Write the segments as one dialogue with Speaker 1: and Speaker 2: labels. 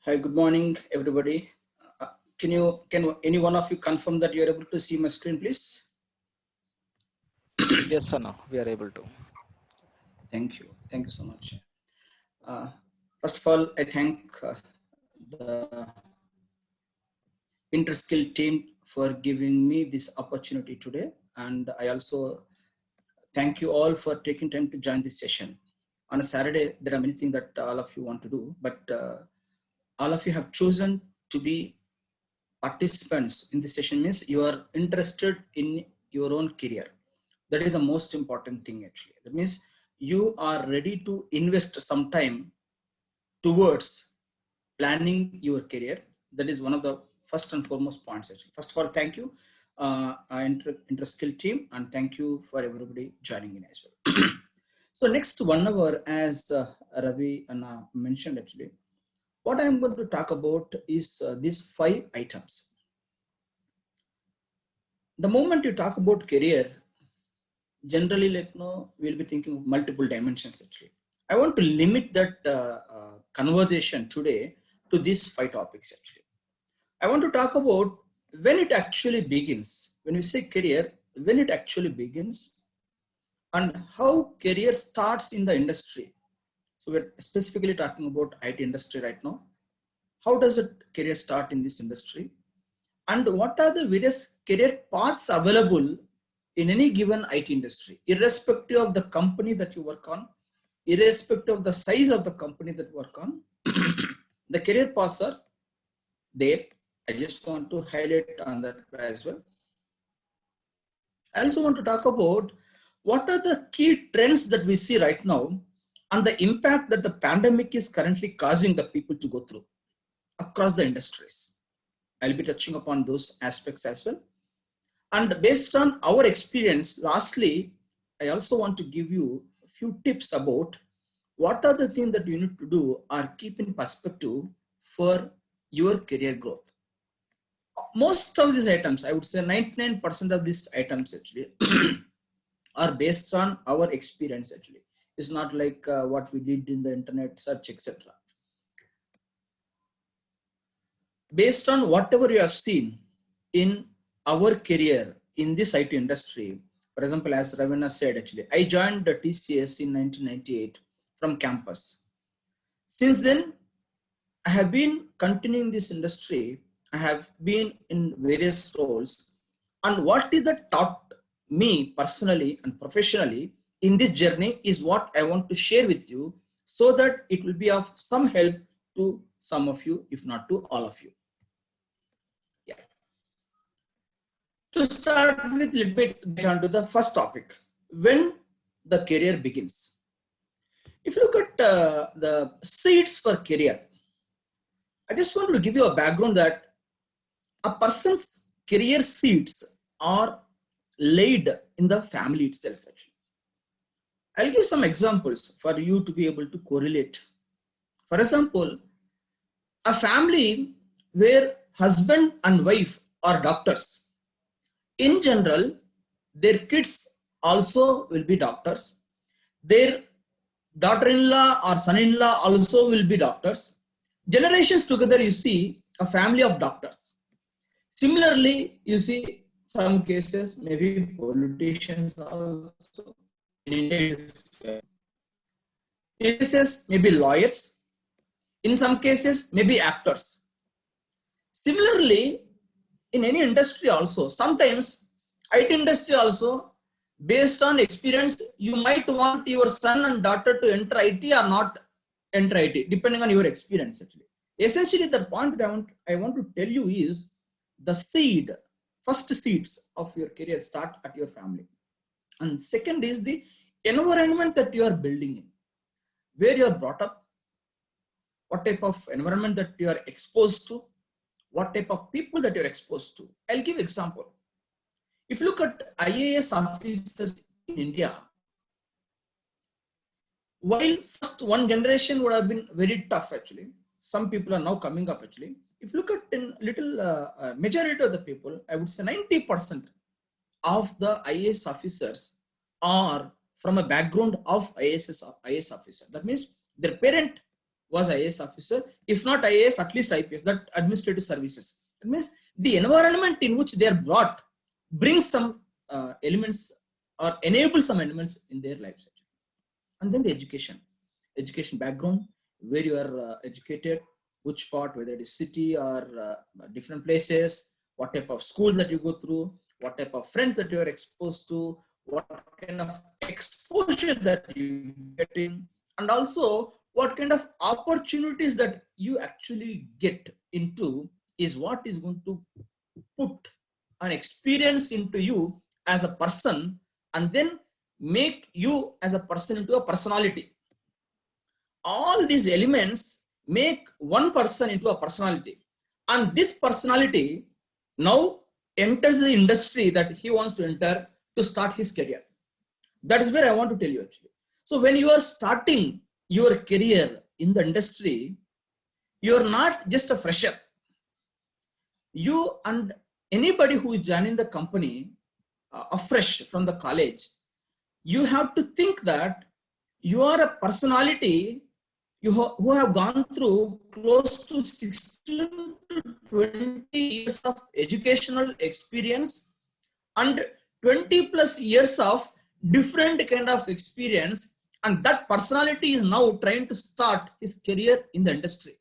Speaker 1: Hi, good morning, everybody. Can any one of you confirm that you are able to see my screen, please?
Speaker 2: Yes, sir. No, we are able to.
Speaker 1: Thank you. Thank you so much. Uh, First of all, I thank the InterSkill team for giving me this opportunity today. And I also thank you all for taking time to join this session. On a Saturday, there are many things that all of you want to do, but all of you have chosen to be participants in this session means you are interested in your own career. That is the most important thing actually. That means you are ready to invest some time towards planning your career. That is one of the first and foremost points actually. First of all, thank you, InterSkill team, and thank you for everybody joining in as well. So next 1 hour, as Ravi Anna mentioned actually, what I'm going to talk about is these 5 items. The moment you talk about career, generally we'll be thinking of multiple dimensions actually. I want to limit that conversation today to these 5 topics actually. I want to talk about when it actually begins. When we say career, when it actually begins and how career starts in the industry. So we're specifically talking about IT industry right now. How does a career start in this industry? And what are the various career paths available in any given IT industry, irrespective of the company that you work on, irrespective of the size of the company that you work on. The career paths are there. I just want to highlight on that as well. I also want to talk about what are the key trends that we see right now and the impact that the pandemic is currently causing the people to go through across the industries. I'll be touching upon those aspects as well. And based on our experience, lastly, I also want to give you a few tips about what are the things that you need to do or keep in perspective for your career growth. Most of these items, I would say 99% of these items actually are based on our experience actually. It's not like what we did in the internet search, etc. Based on whatever you have seen in our career in this IT industry, for example, as Ravina said, actually, I joined the TCS in 1998 from campus. Since then, I have been continuing this industry. I have been in various roles. And what is that taught me personally and professionally in this journey is what I want to share with you so that it will be of some help to some of you, if not to all of you. Yeah. To start with, let me get on to the first topic, when the career begins. If you look at the seeds for career, I just want to give you a background that a person's career seeds are laid in the family itself. Actually, I'll give some examples for you to be able to correlate. For example, a family where husband and wife are doctors, in general, their kids also will be doctors. Their daughter-in-law or son-in-law also will be doctors. Generations together, you see a family of doctors. Similarly, you see some cases, maybe politicians also. In India, in cases, maybe lawyers. In some cases, maybe actors. Similarly, in any industry also, sometimes IT industry also, based on experience, you might want your son and daughter to enter IT or not enter IT, depending on your experience actually. Essentially, the point that I want to tell you is the first seeds of your career start at your family. And second is the environment that you are building in, where you are brought up, what type of environment that you are exposed to, what type of people that you're exposed to. I'll give example. If you look at IAS officers in India, while first one generation would have been very tough actually, some people are now coming up actually. If you look at in little majority of the people, I would say 90% of the IAS officers are from a background of IAS officer. That means their parent was IAS officer. If not IAS, at least IPS, that administrative services. It means the environment in which they are brought brings some elements or enables some elements in their lives. And then the education background, where you are educated, which part, whether it is city or different places, what type of school that you go through, what type of friends that you are exposed to, what kind of exposure that you get in, and also what kind of opportunities that you actually get into is what is going to put an experience into you as a person, and then make you as a person into a personality. All these elements make one person into a personality, and this personality now enters the industry that he wants to enter to start his career. That is where I want to tell you actually. So when you are starting your career in the industry, you are not just a fresher. You and anybody who is joining the company afresh from the college, you have to think that you are a personality who have gone through close to 16 to 20 years of educational experience and 20 plus years of different kind of experience, and that personality is now trying to start his career in the industry.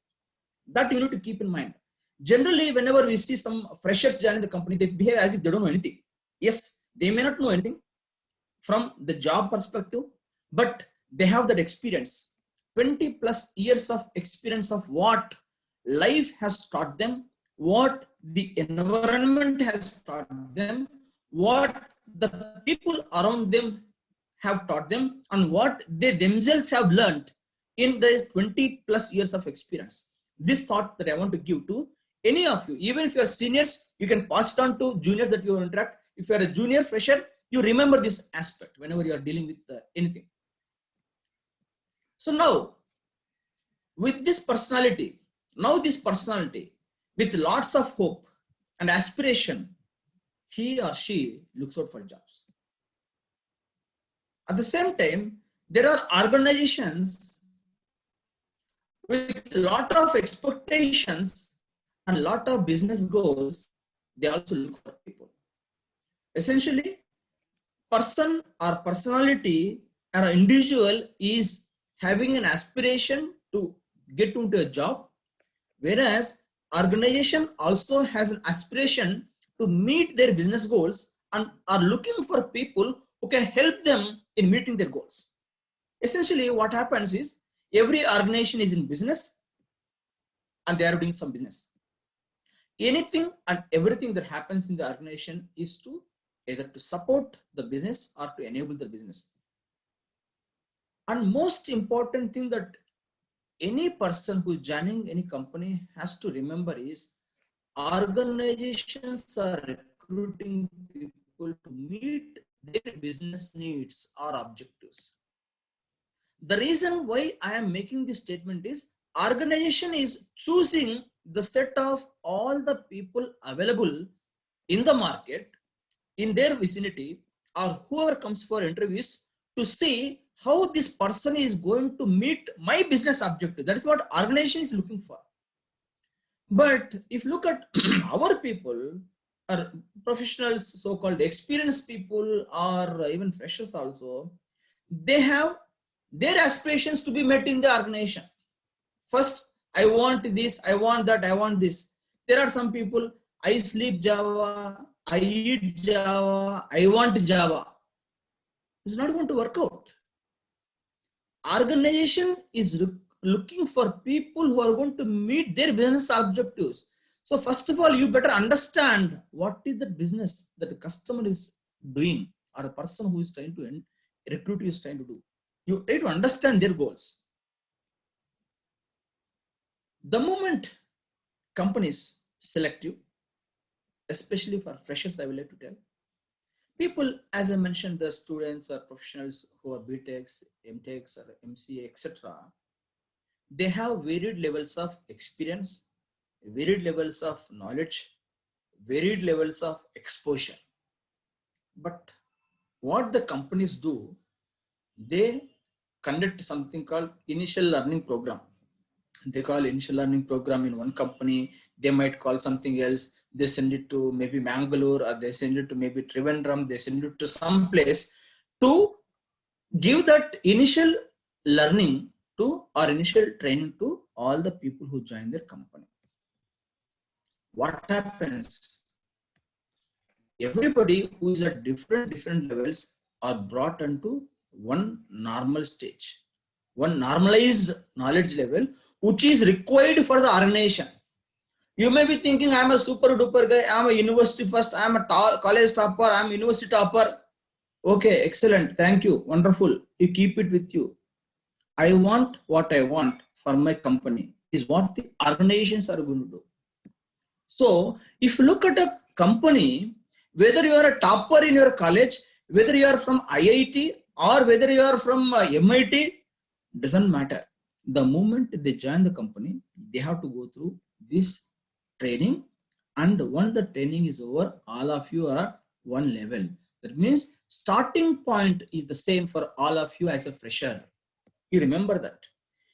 Speaker 1: That you need to keep in mind. Generally, whenever we see some freshers joining the company, they behave as if they don't know anything. Yes, they may not know anything from the job perspective, but they have that experience. 20 plus years of experience of what life has taught them, what the environment has taught them, what the people around them have taught them, and what they themselves have learned in the 20 plus years of experience. This thought that I want to give to any of you, even if you are seniors, you can pass it on to juniors that you interact. If you are a junior fresher, you remember this aspect whenever you are dealing with anything. So now, with this personality, with lots of hope and aspiration, he or she looks out for jobs. At the same time, there are organizations with a lot of expectations and a lot of business goals. They also look for people. Essentially, person or personality or an individual is having an aspiration to get into a job, whereas organization also has an aspiration to meet their business goals and are looking for people who can help them in meeting their goals. Essentially, what happens is every organization is in business and they are doing some business. Anything and everything that happens in the organization is to either to support the business or to enable the business. And most important thing that any person who is joining any company has to remember is organizations are recruiting people to meet their business needs or objectives. The reason why I am making this statement is organization is choosing the set of all the people available in the market, in their vicinity, or whoever comes for interviews to see how this person is going to meet my business objective. That is what organization is looking for. But if you look at our people, or professionals, so-called experienced people, or even freshers also, they have their aspirations to be met in the organization. First, I want this, I want that, I want this. There are some people, I sleep Java, I eat Java, I want Java. It's not going to work out. Organization is looking for people who are going to meet their business objectives. So first of all, you better understand what is the business that the customer is doing, or a person who is trying to recruit is trying to do. You try to understand their goals. The moment companies select you, especially for freshers, I will like to tell people, as I mentioned, the students or professionals who are BTechs, MTechs, or MCA, etc. They have varied levels of experience, varied levels of knowledge, varied levels of exposure. But what the companies do, they conduct something called initial learning program. They call initial learning program in one company. They might call something else. They send it to maybe Mangalore, or they send it to maybe Trivandrum. They send it to some place to give that initial learning to or initial training to all the people who join their company. What happens? Everybody who is at different levels are brought into one normal stage, one normalized knowledge level, which is required for the organization. You may be thinking, I'm a super duper guy, I'm a university first, I'm a college topper, I'm a university topper. Okay, excellent, thank you, wonderful. You keep it with you. I want what I want for my company is what the organizations are going to do. So if you look at a company, whether you are a topper in your college, whether you are from IIT or whether you are from MIT, doesn't matter. The moment they join the company, they have to go through this training, and once the training is over, all of you are at one level. That means starting point is the same for all of you as a fresher. You remember that.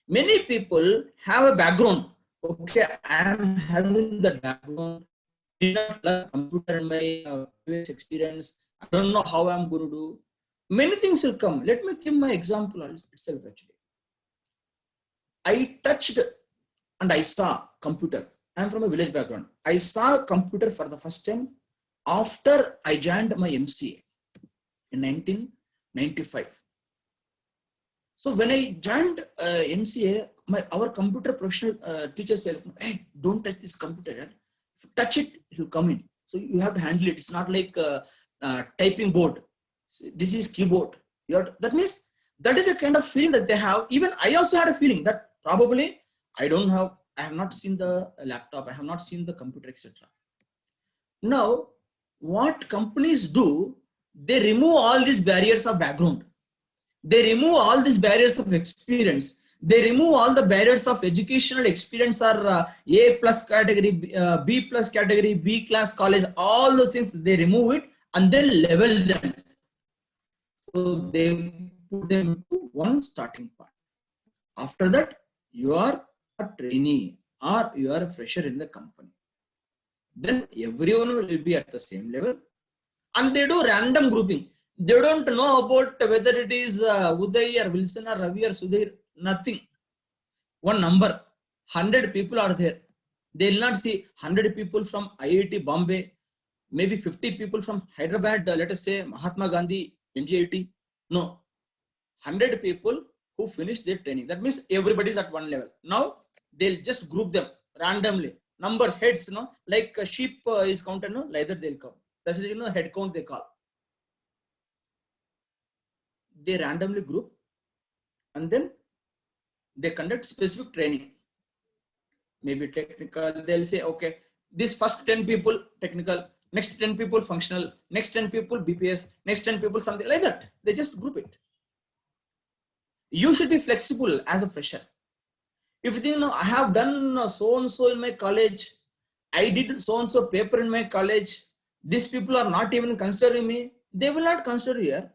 Speaker 1: Many people have a background. Okay, I am having the background. I did not learn computer in my previous experience. I don't know how I'm going to do. Many things will come. Let me give my example itself actually. I touched and I saw computer. I'm from a village background. I saw computer for the first time after I joined my MCA in 1995. So when I joined MCA, our computer professional teacher said, "Hey, don't touch this computer. Touch it, it will come in. So you have to handle it. It's not like typing board. So this is keyboard. That means that is the kind of feeling that they have. Even I also had a feeling that probably I have not seen the laptop. I have not seen the computer, etc. Now, what companies do, they remove all these barriers of background. They remove all these barriers of experience. They remove all the barriers of educational experience or A plus category, B plus category, B class college, all those things, they remove it and then level them. So they put them to one starting point. After that, you are a trainee or you are a fresher in the company. Then everyone will be at the same level, and they do random grouping. They don't know about whether it is Uday or Wilson or Ravi or Sudhir, nothing. One number, 100 people are there. They will not see 100 people from IIT Bombay, maybe 50 people from Hyderabad, let us say Mahatma Gandhi, NGIT. No, 100 people who finish their training. That means everybody is at one level. Now they'll just group them randomly. Numbers, heads, like a sheep is counted, like that they'll come. That's head count they call. They randomly group and then they conduct specific training. Maybe technical, they'll say, okay, this first 10 people technical, next 10 people functional, next 10 people BPS, next 10 people something like that. They just group it. You should be flexible as a fresher. If you think, I have done so and so in my college, I did so and so paper in my college, these people are not even considering me, they will not consider here.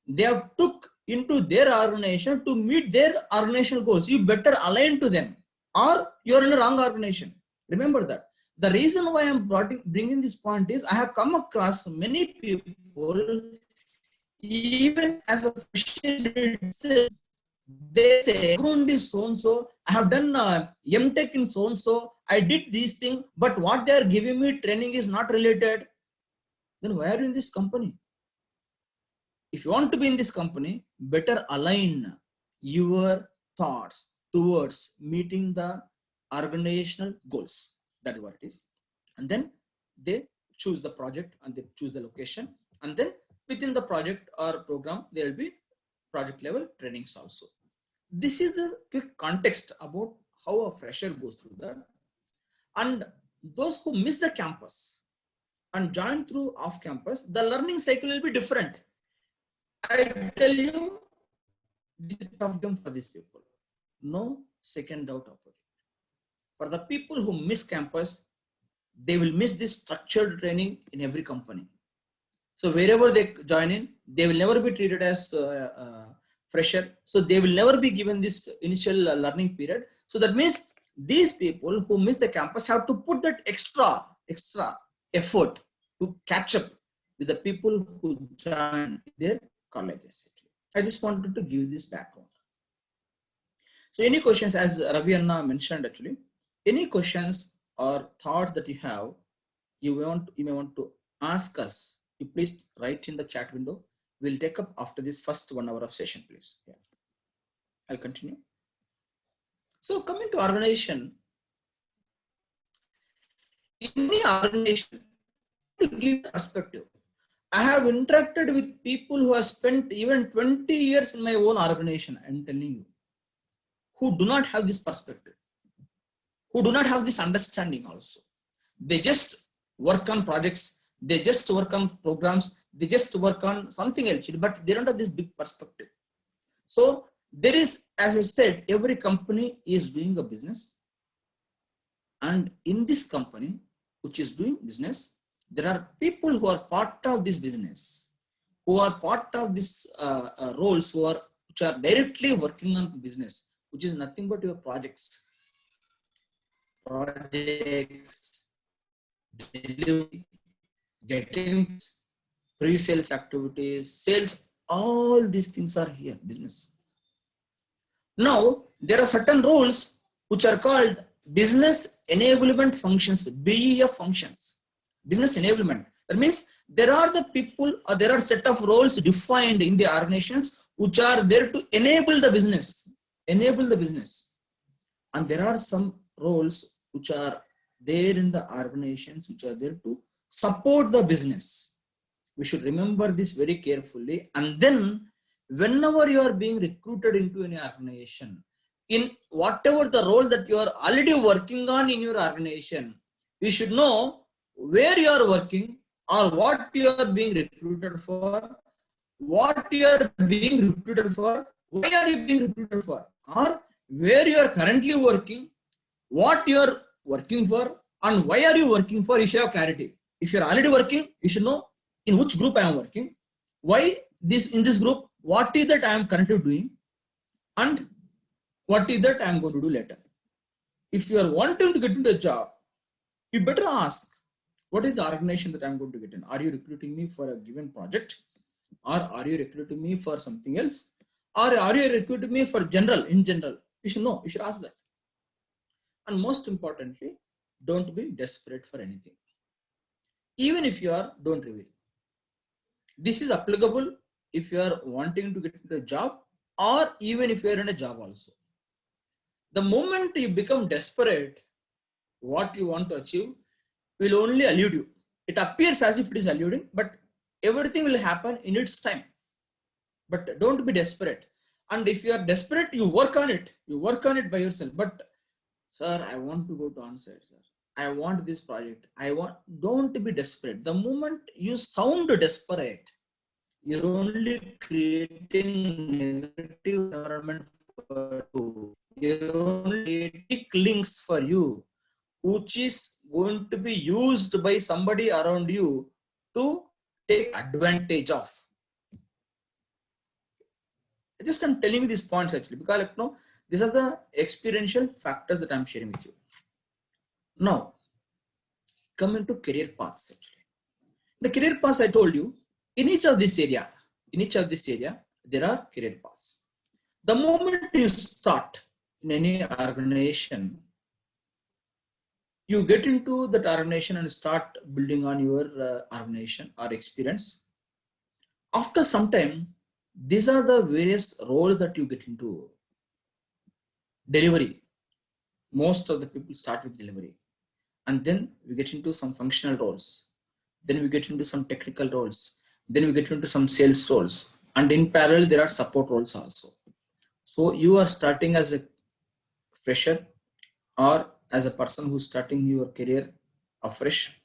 Speaker 1: They have took into their organization to meet their organizational goals. You better align to them, or you are in a wrong organization. Remember that. The reason why I am bringing this point is I have come across many people, even as a fresher, they say, background is so and so. I have done MTech in so and so. I did these things, but what they are giving me training is not related. Then why are you in this company? If you want to be in this company, better align your thoughts towards meeting the organizational goals. That is what it is. And then they choose the project and they choose the location. And then within the project or program, there will be project level trainings also. This is the quick context about how a fresher goes through that. And those who miss the campus and join through off campus, the learning cycle will be different. I tell you, this is a tough game for these people. No second doubt about it. For the people who miss campus, they will miss this structured training in every company. So wherever they join in, they will never be treated as fresher. So they will never be given this initial learning period. So that means these people who miss the campus have to put that extra effort to catch up with the people who join their colleges. I just wanted to give this background. So any questions, as Ravi Anna mentioned actually, any questions or thought that you have, you may want to ask us, you please write in the chat window. We'll take up after this first 1 hour of session, please. Yeah. I'll continue. So coming to organization, in the organization, to give perspective, I have interacted with people who have spent even 20 years in my own organization, I'm telling you, who do not have this perspective, who do not have this understanding also. They just work on projects, they just work on programs, they just work on something else, but they don't have this big perspective. So there is, as I said, every company is doing a business. And in this company, which is doing business, there are people who are part of this business, who are part of this roles, which are directly working on business, which is nothing but your projects, delivery, getting pre-sales activities, sales, all these things are here, business. Now, there are certain roles which are called business enablement functions, BEF functions, business enablement. That means there are the people, or there are set of roles defined in the organizations which are there to enable the business, And there are some roles which are there in the organizations which are there to support the business. We should remember this very carefully. And then whenever you are being recruited into any organization, in whatever the role that you are already working on in your organization, you should know where you are working or what you are being recruited for, what you are being recruited for, why are you being recruited for, or where you are currently working, what you are working for, and why are you working for. You should have clarity. If you are already working, you should know in which group I am working, why in this group, what is that I am currently doing, and what is that I am going to do later. If you are wanting to get into a job, you better ask, what is the organization that I am going to get in? Are you recruiting me for a given project, or are you recruiting me for something else, or are you recruiting me for in general? You should know, you should ask that. And most importantly, don't be desperate for anything. Even if you are, don't reveal. This is applicable if you are wanting to get into a job, or even if you are in a job also. The moment you become desperate, what you want to achieve will only elude you. It appears as if it is eluding, but everything will happen in its time. But don't be desperate. And if you are desperate, you work on it. You work on it by yourself. But sir, I want to go to onsite, sir. I want this project. Don't be desperate. The moment you sound desperate, you're only creating negative environment for you. You're only creating links for you, which is going to be used by somebody around you to take advantage of. I'm telling you these points actually, because these are the experiential factors that I'm sharing with you. Now, coming to career paths actually. The career paths I told you, in each of this area, there are career paths. The moment you start in any organization, you get into that organization and start building on your organization or experience. After some time, these are the various roles that you get into. Delivery. Most of the people start with delivery. And then we get into some functional roles. Then we get into some technical roles. Then we get into some sales roles. And in parallel, there are support roles also. So you are starting as a fresher or as a person who's starting your career afresh.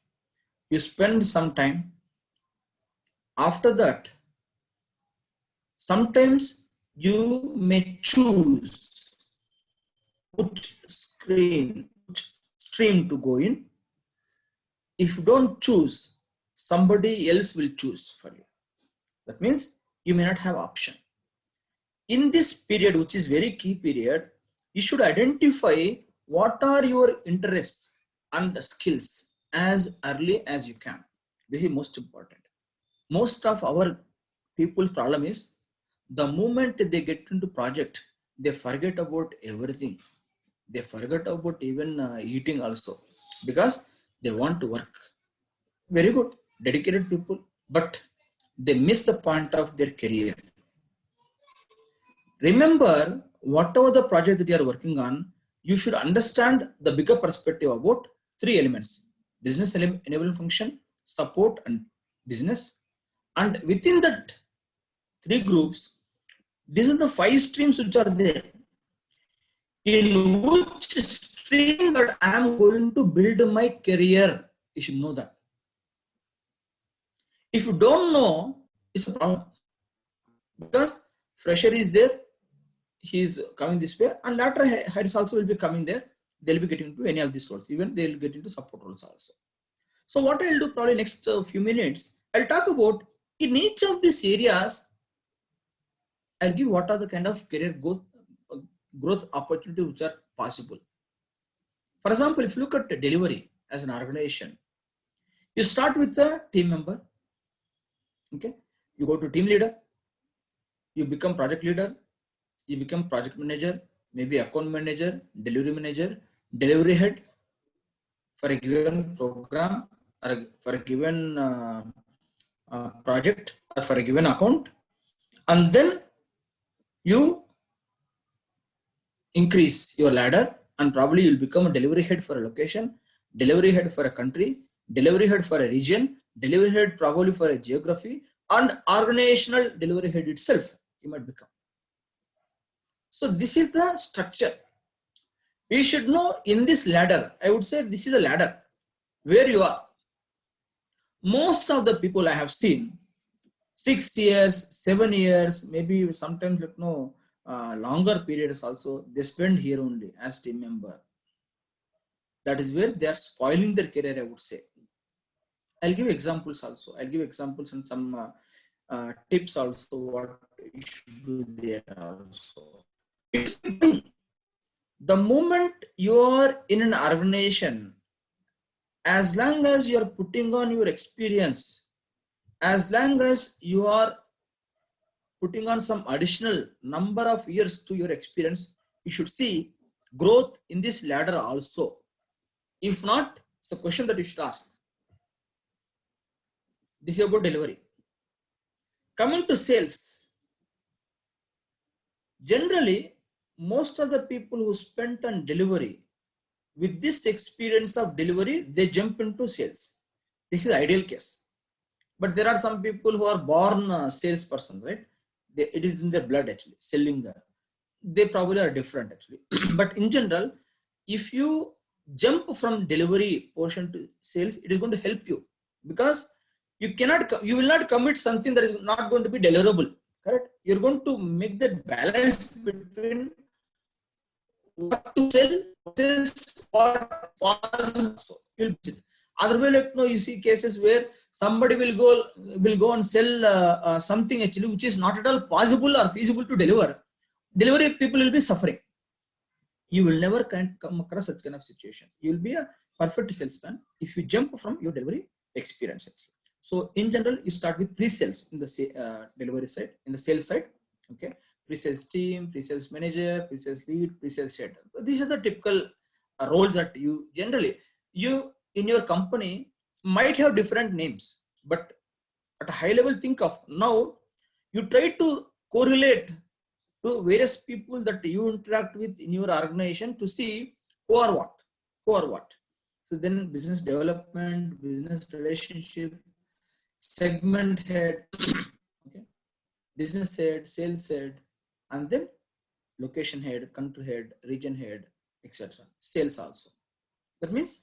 Speaker 1: You spend some time. After that, sometimes you may choose which stream to go in. If you don't choose, somebody else will choose for you. That means you may not have option. in this period, which is very key period, you should identify what are your interests and skills as early as you can. This is most important. Most of our people's problem is the moment they get into project, they forget about everything. They forget about even eating also, because they want to work. Very good, dedicated people, but they miss the point of their career. Remember, whatever the project that you are working on, you should understand the bigger perspective about three elements: business enabling function, support, and business. And within that three groups, these are the 5 streams which are there. In which stream that I am going to build my career, you should know that. If you don't know, it's a problem, because fresher is there, he is coming this way, and later heads also will be coming there. They'll be getting into any of these roles, even they'll get into support roles also. So what I'll do probably next few minutes, I'll talk about in each of these areas. I'll give what are the kind of career growth opportunities which are possible. For example, if you look at delivery as an organization, you start with the team member. Okay, you go to team leader, you become project leader, you become project manager, maybe account manager, delivery head for a given program, or for a given project, or for a given account, and then you increase your ladder, and probably you'll become a delivery head for a location, delivery head for a country, delivery head for a region, delivery head probably for a geography, and organizational delivery head itself you might become. So this is the structure. We should know in this ladder, I would say this is a ladder where you are. Most of the people I have seen, 6 years, 7 years, maybe sometimes longer periods also, they spend here only as team member. That is where they are spoiling their career, I would say. I'll give examples also. I'll give examples and some tips also what you should do there also. The moment you are in an organization, as long as you are putting on your experience, as long as you are putting on some additional number of years to your experience, you should see growth in this ladder also. If not, it's a question that you should ask. This is about delivery. Coming to sales, generally, most of the people who spent on delivery, with this experience of delivery, they jump into sales. This is the ideal case. But there are some people who are born salespersons, right? It is in their blood actually, selling. They probably are different actually. But in general, if you jump from delivery portion to sales, it is going to help you, because you will not commit something that is not going to be deliverable. Correct? You're going to make that balance between what to sell versus what was. Otherwise, you see cases where somebody will go and sell something actually which is not at all possible or feasible to deliver. Delivery people will be suffering. You will never come across such kind of situations. You will be a perfect salesman if you jump from your delivery experience actually. So in general, you start with pre-sales in the delivery side, in the sales side. Okay, pre-sales team, pre-sales manager, pre-sales lead, pre-sales head. These are the typical roles that you generally in your company might have different names, but at a high level, think of now you try to correlate to various people that you interact with in your organization to see who are what. So then business development, business relationship, segment head, okay, business head, sales head, and then location head, country head, region head, etc. Sales also. That means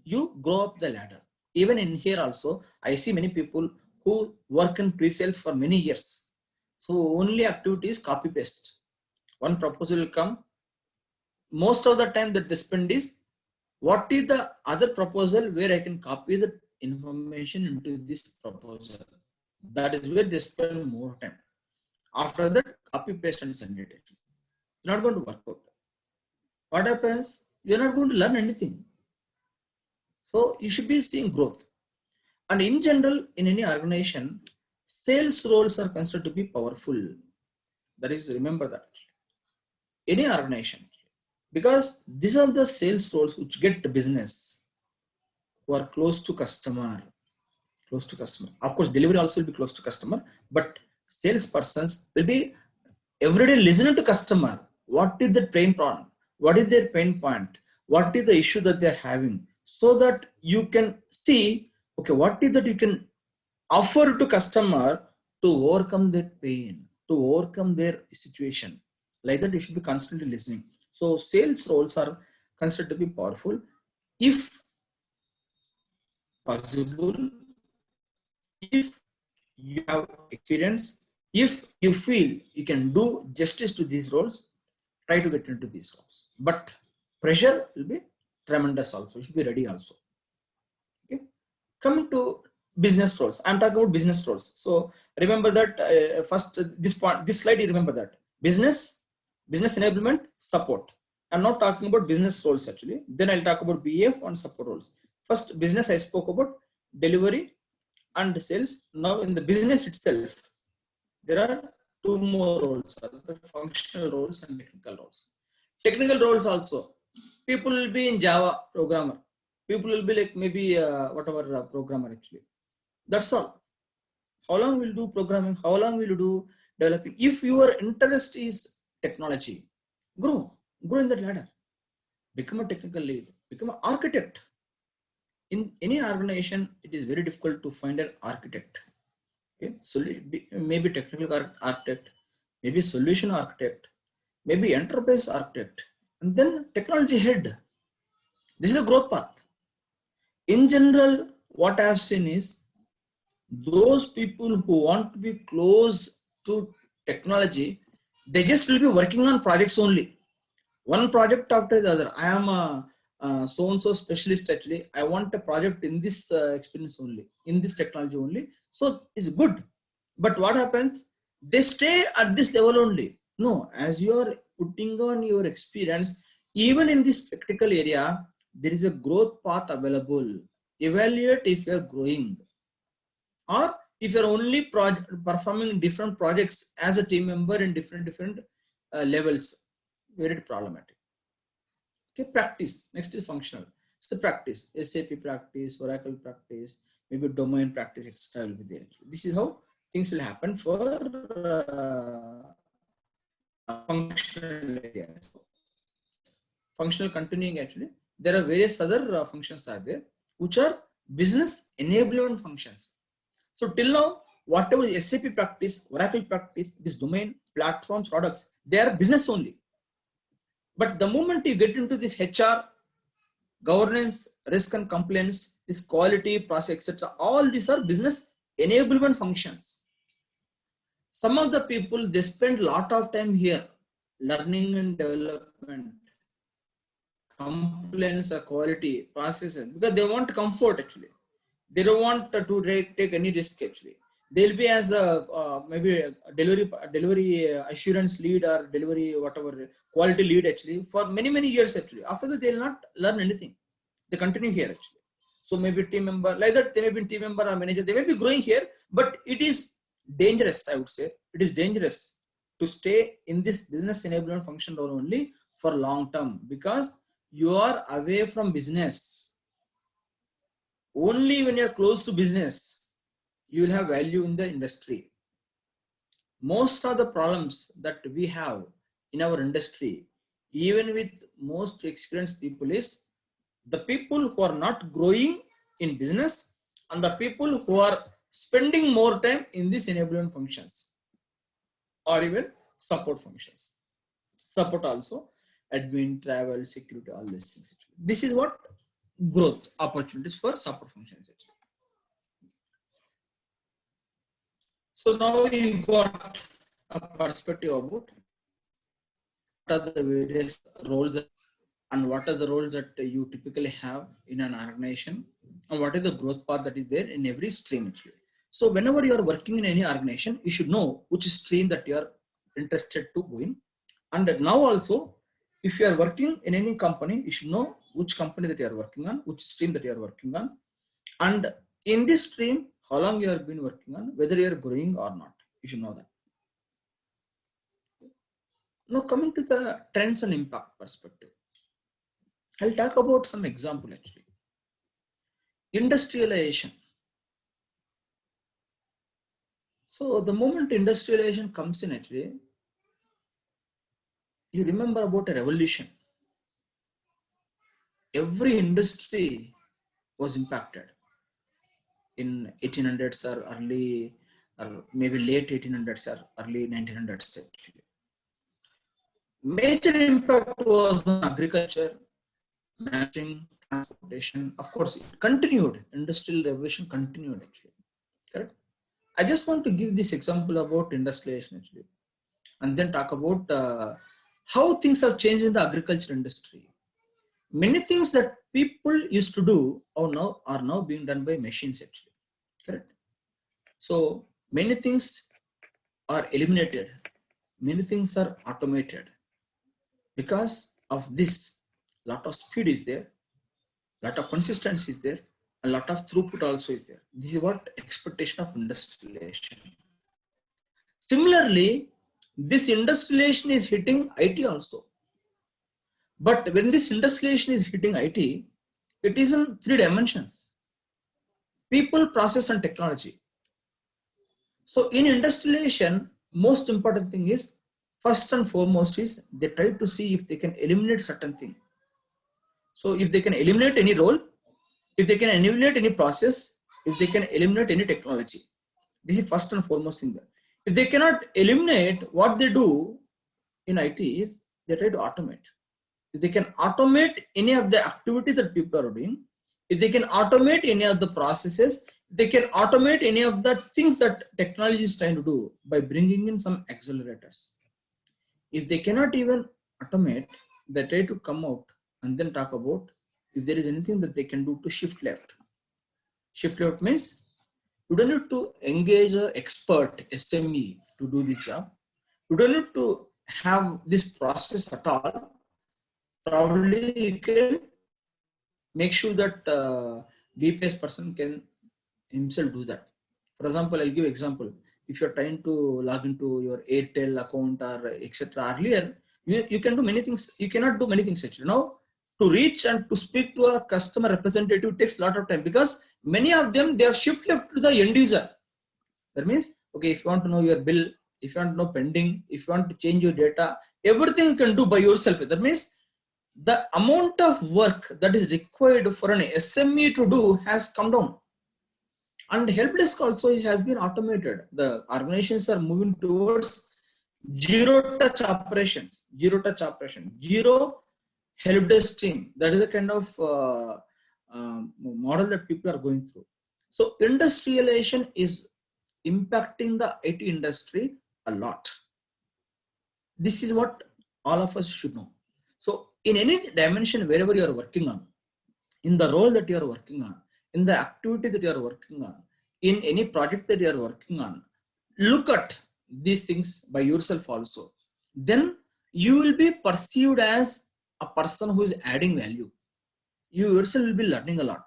Speaker 1: you grow up the ladder. Even in here also, I see many people who work in pre-sales for many years. So only activity is copy paste. One proposal will come. Most of the time that they spend is, what is the other proposal where I can copy the information into this proposal? That is where they spend more time. After that, copy paste and send it. It's not going to work out. What happens? You're not going to learn anything. So you should be seeing growth. And in general, in any organization, sales roles are considered to be powerful. That is, remember that. Any organization. Because these are the sales roles which get the business, who are close to customer. Close to customer. Of course, delivery also will be close to customer, but salespersons will be every day listening to customer. What is the pain point? What is their pain point? What is the issue that they're having? So that you can see, okay, what is that you can offer to customer to overcome their pain, to overcome their situation. Like that, you should be constantly listening. So sales roles are considered to be powerful if possible, if you have experience, if you feel you can do justice to these roles, try to get into these roles. But pressure will be tremendous also. You should be ready also. Okay. Coming to business roles, I'm talking about business roles. So remember that first this point, this slide, you remember that business enablement, support. I'm not talking about business roles actually. Then I'll talk about BF and support roles. First, business I spoke about, delivery and sales. Now in the business itself, there are two more roles, the functional roles and technical roles. Technical roles also, people will be in Java programmer. People will be like maybe whatever programmer actually. That's all. How long will you do programming? How long will you do developing? If your interest is technology, grow in that ladder. Become a technical lead. Become an architect. In any organization, it is very difficult to find an architect. Okay, so maybe technical architect, maybe solution architect, maybe enterprise architect, and then technology head. This is the growth path. In general, what I have seen is those people who want to be close to technology, they just will be working on projects only. One project after the other. I am a so-and-so specialist actually. I want a project in this experience only, in this technology only. So it's good. But what happens? They stay at this level only. No, as you are putting on your experience, even in this practical area, there is a growth path available. Evaluate if you are growing, or if you're only performing different projects as a team member in different levels, very problematic. Okay, practice. Next is functional. So practice, SAP practice, Oracle practice, maybe domain practice, etc. will be there. This is how things will happen for functional areas. Functional continuing actually. There are various other functions are there, which are business enablement functions. So till now, whatever is SAP practice, Oracle practice, this domain, platforms, products, they are business only. But the moment you get into this HR, governance, risk and compliance, this quality, process, etc., all these are business enablement functions. Some of the people, they spend a lot of time here, learning and development, compliance, quality, processes, because they want comfort actually. They don't want to take any risk actually. They'll be as a maybe a delivery assurance lead or delivery whatever quality lead actually for many years actually. After that, they'll not learn anything. They continue here actually. So maybe team member like that, they may be team member or manager. They may be growing here, but it is dangerous. I would say it is dangerous to stay in this business enablement function role only for long term, because you are away from business. Only when you are close to business, you will have value in the industry. Most of the problems that we have in our industry, even with most experienced people, is the people who are not growing in business and the people who are spending more time in these enablement functions or even support functions. Support also, admin, travel, security, all these things. This is what growth opportunities for support functions. So now you got a perspective about what are the various roles and what are the roles that you typically have in an organization and what is the growth path that is there in every stream actually. So whenever you are working in any organization, you should know which stream that you are interested to go in. And now also, if you are working in any company, you should know which company that you are working on, which stream that you are working on. And in this stream, how long you have been working on, whether you are growing or not. You should know that. Now coming to the trends and impact perspective, I'll talk about some example actually. Industrialization. So the moment industrialization comes in actually, you remember about a revolution. Every industry was impacted in 1800s or early or maybe late 1800s or early 1900s actually. Major impact was on agriculture, manufacturing, transportation. Of course, it continued. Industrial revolution continued actually. Correct. I just want to give this example about industrialization actually, and then talk about how things have changed in the agriculture industry. Many things that people used to do are now being done by machines actually. Correct. So many things are eliminated. Many things are automated. Because of this, lot of speed is there, lot of consistency is there, a lot of throughput also is there. This is what expectation of industrialization. Similarly, this industrialization is hitting IT also. But when this industrialization is hitting IT, it is in 3 dimensions: people, process, and technology. So in industrialization, most important thing is, first and foremost is they try to see if they can eliminate certain thing. So if they can eliminate any role, if they can eliminate any process, if they can eliminate any technology, this is first and foremost thing. If they cannot eliminate, what they do in IT is they try to automate. If they can automate any of the activities that people are doing, if they can automate any of the processes, they can automate any of the things that technology is trying to do by bringing in some accelerators. If they cannot even automate, they try to come out and then talk about if there is anything that they can do to shift left. Shift left means you don't need to engage an expert SME to do this job. You don't need to have this process at all. Probably you can make sure that BPS person can himself do that. For example, I'll give example. If you're trying to log into your Airtel account or etc. earlier, you can do many things. You cannot do many things actually. Now, to reach and to speak to a customer representative takes a lot of time because many of them, they are shift left to the end user. That means, okay, if you want to know your bill, if you want to know pending, if you want to change your data, everything you can do by yourself. That means the amount of work that is required for an SME to do has come down. And help desk also has been automated. The organizations are moving towards zero touch operations, zero help desk team. That is the kind of model that people are going through. So industrialization is impacting the IT industry a lot. This is what all of us should know. So in any dimension, wherever you are working on, in the role that you are working on, in the activity that you are working on, in any project that you are working on, look at these things by yourself also. Then you will be perceived as a person who is adding value. You yourself will be learning a lot.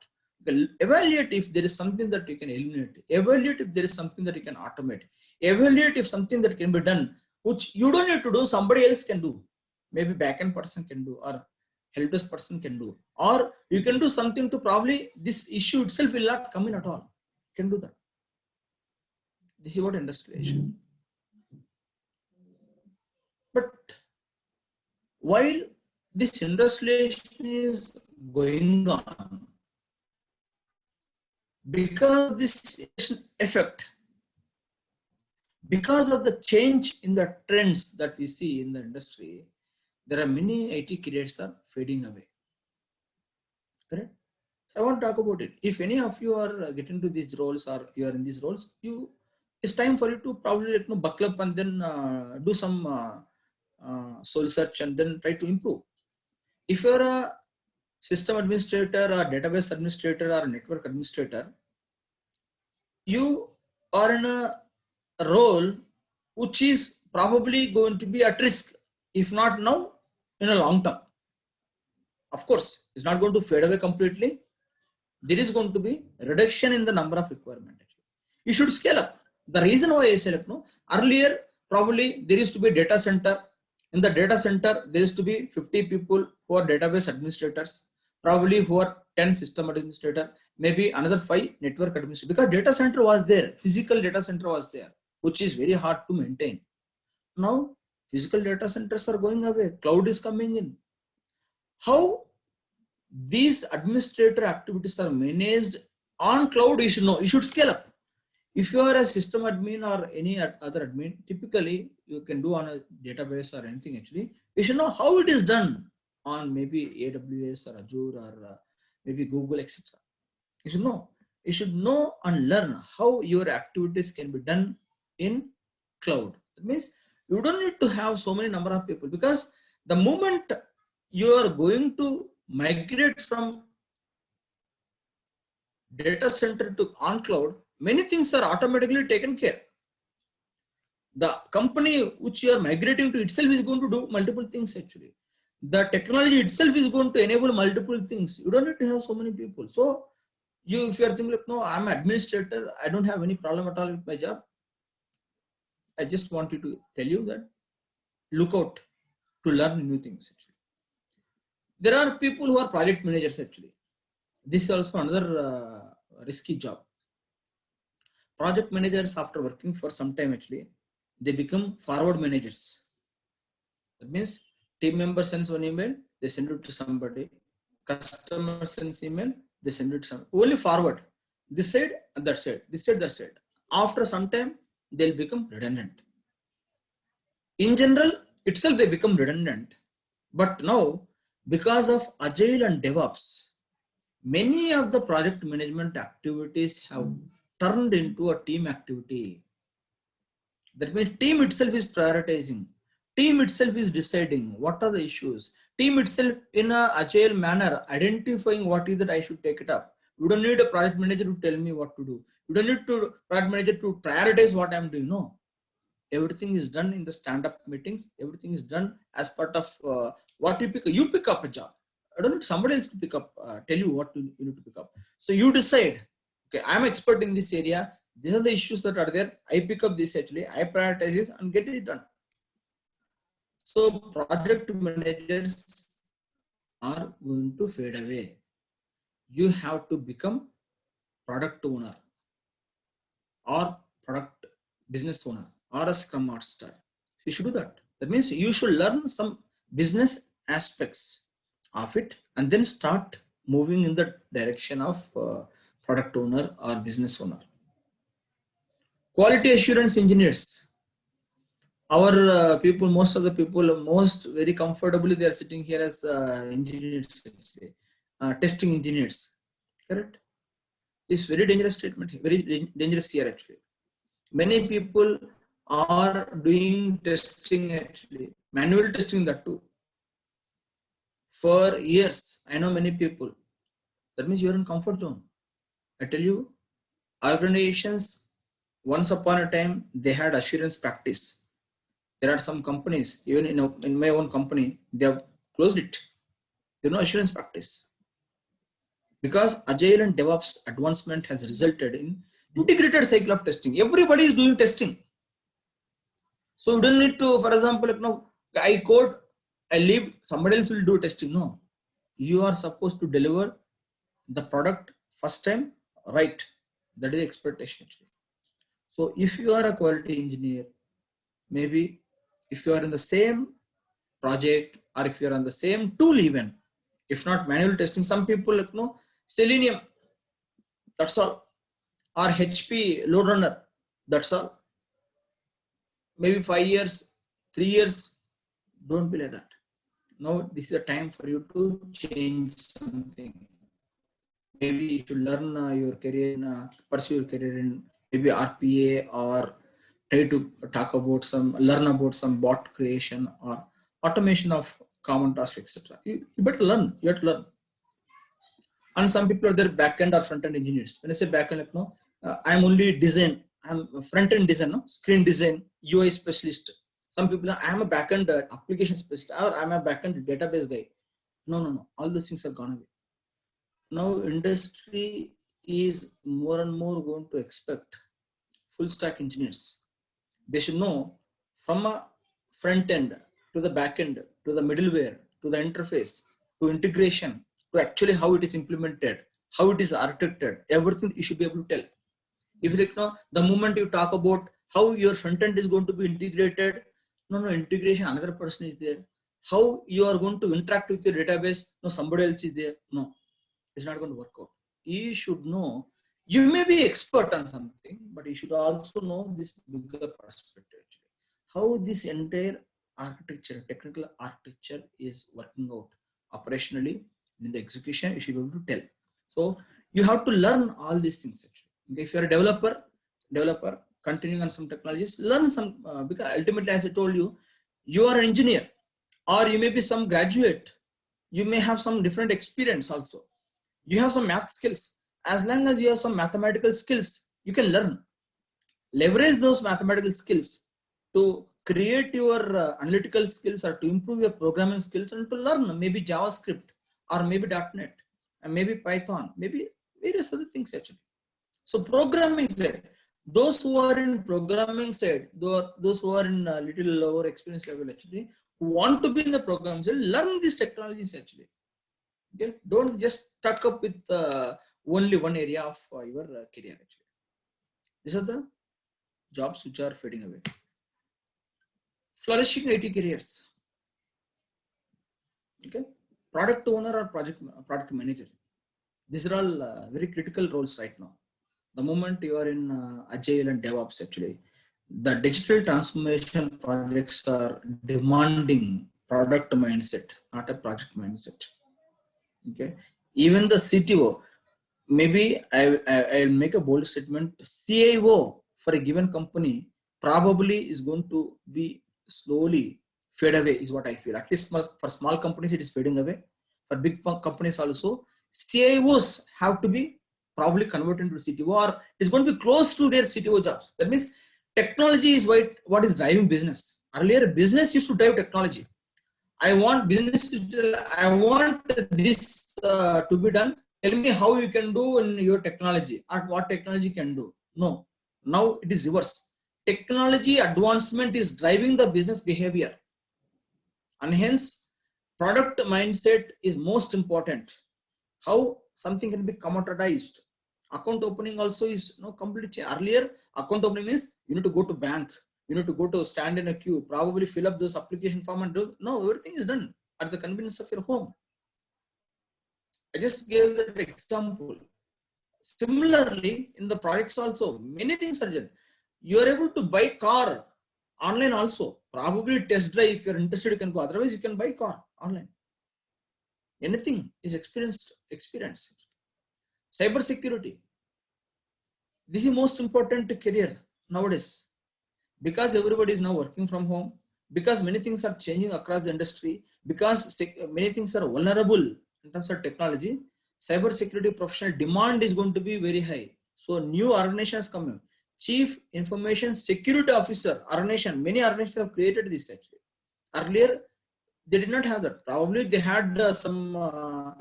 Speaker 1: Evaluate if there is something that you can eliminate. Evaluate if there is something that you can automate. Evaluate if something that can be done, which you don't need to do, somebody else can do. Maybe backend person can do, or help desk person can do, or you can do something to probably this issue itself will not come in at all. You can do that. This is what industrialization. But while this industrialization is going on, because of this effect, because of the change in the trends that we see in the industry, there are many IT careers are fading away. Correct? I want to talk about it. If any of you are getting to these roles or you are in these roles, it's time for you to probably buckle up and then do some soul search and then try to improve. If you're a system administrator or database administrator or network administrator, you or in a role which is probably going to be at risk, if not now, in a long term. Of course, it's not going to fade away completely. There is going to be a reduction in the number of requirement. You should scale up. The reason why I say, no, earlier probably there used to be a data center. In the data center, there used to be 50 people who are database administrators, probably who are 10 system administrator, maybe another 5 network administrators. Because data center was there, physical data center was there, which is very hard to maintain. Now, physical data centers are going away. Cloud is coming in. How these administrator activities are managed on cloud, you should know. You should scale up. If you are a system admin or any other admin, typically you can do on a database or anything actually. You should know how it is done on maybe AWS or Azure or maybe Google, etc. You should know. You should know and learn how your activities can be done in cloud. That means you don't need to have so many number of people, because the moment you are going to migrate from data center to on cloud, many things are automatically taken care. The company which you are migrating to itself is going to do multiple things actually. The technology itself is going to enable multiple things. You don't need to have so many people. So you, if you are thinking like, no, I'm an administrator, I don't have any problem at all with my job. I just wanted to tell you that look out to learn new things actually. There are people who are project managers actually. This is also another risky job. Project managers, after working for some time actually, they become forward managers. That means team member sends one email, they send it to somebody. Customer sends email, they send it to some, only forward. This side and that side, this side, that side. After some time, they'll become redundant. In general, itself they become redundant. But now, because of Agile and DevOps, many of the project management activities have turned into a team activity. That means team itself is prioritizing. Team itself is deciding what are the issues. Team itself in a agile manner identifying what is that I should take it up. You don't need a project manager to tell me what to do. You don't need to project manager to prioritize what I'm doing. No, everything is done in the stand-up meetings. Everything is done as part of what you pick. You pick up a job. I don't need somebody else to pick up, tell you what you need to pick up. So you decide, okay, I'm expert in this area. These are the issues that are there. I pick up this actually. I prioritize this and get it done. So project managers are going to fade away. You have to become product owner or product business owner or a scrum master. You should do that. That means you should learn some business aspects of it and then start moving in the direction of product owner or business owner. Quality assurance engineers. Our people, most of the people, most very comfortably, they are sitting here as engineers, testing engineers. Correct? It's very dangerous statement, very dangerous here actually. Many people are doing testing actually, manual testing that too. For years, I know many people. That means you're in comfort zone. I tell you, organizations, once upon a time, they had assurance practice. There are some companies, even in my own company, they have closed it. There is no assurance practice. Because Agile and DevOps advancement has resulted in integrated cycle of testing. Everybody is doing testing. So you don't need to, for example, you know, I code, I leave, somebody else will do testing. No, you are supposed to deliver the product first time right. That is the expectation actually. So if you are a quality engineer, maybe if you are in the same project or if you're on the same tool, even if not manual testing, some people, you know, Selenium, that's all, or HP load runner, that's all. Maybe 5 years, 3 years, don't be like that. Now this is the time for you to change something. Maybe you should learn your career, pursue your career in maybe RPA, or try to talk about learn about some bot creation or automation of common tasks, etc. You better learn. You have to learn. And some people are there back-end or front-end engineers. When I say back-end, like, no, I'm only design. I'm a front-end designer, screen design, UI specialist. Some people are, I'm a back-end application specialist, or I'm a back-end database guy. No. All those things have gone away. Now industry is more and more going to expect full stack engineers. They should know from a front end to the back end to the middleware to the interface to integration to actually how it is implemented, how it is architected, everything you should be able to tell. If you know the moment you talk about how your front end is going to be integrated, no integration, another person is there. How you are going to interact with your database, no, somebody else is there. No, it's not going to work out. You should know. You may be expert on something, but you should also know this bigger perspective. How this entire architecture, technical architecture is working out operationally in the execution, you should be able to tell. So you have to learn all these things. Actually. If you're a developer, continuing on some technologies, learn some, because ultimately, as I told you, you are an engineer, or you may be some graduate. You may have some different experience also. You have some math skills. As long as you have some mathematical skills, you can learn. Leverage those mathematical skills to create your analytical skills or to improve your programming skills and to learn maybe JavaScript or maybe .NET and maybe Python, maybe various other things actually. So programming side, those who are in programming side, those who are in a little lower experience level actually, who want to be in the programming side, learn these technologies actually. Okay? Don't just stuck up with only one area of your career actually. These are the jobs which are fading away. Flourishing IT careers. Okay, product owner or product manager. These are all very critical roles right now. The moment you are in Agile and DevOps, actually, the digital transformation projects are demanding product mindset, not a project mindset. Okay, even the CTO, maybe I'll make a bold statement. CIO for a given company probably is going to be slowly fade away, is what I feel. At least for small companies, it is fading away. For big companies also, CIOs have to be probably converted into CTO, or it's going to be close to their CTO jobs. That means technology is what is driving business. Earlier, business used to drive technology. I want business to, I want this to be done. Tell me how you can do in your technology or what technology can do. No, now it is reverse. Technology advancement is driving the business behavior, and hence product mindset is most important. How something can be commoditized. Account opening also is completely. Earlier, account opening means you need to go to bank, you need to go to stand in a queue, probably fill up those application form and do. No, everything is done at the convenience of your home. I just gave that example. Similarly, in the products also, many things are done. You are able to buy car online also. Probably test drive, if you're interested, you can go. Otherwise, you can buy car online. Anything is experience. Cyber security. This is most important career nowadays, because everybody is now working from home, because many things are changing across the industry, because many things are vulnerable in terms of technology. Cyber security professional demand is going to be very high. So new organizations coming. Chief Information Security Officer organization. Many organizations have created this actually. Earlier, they did not have that. Probably they had some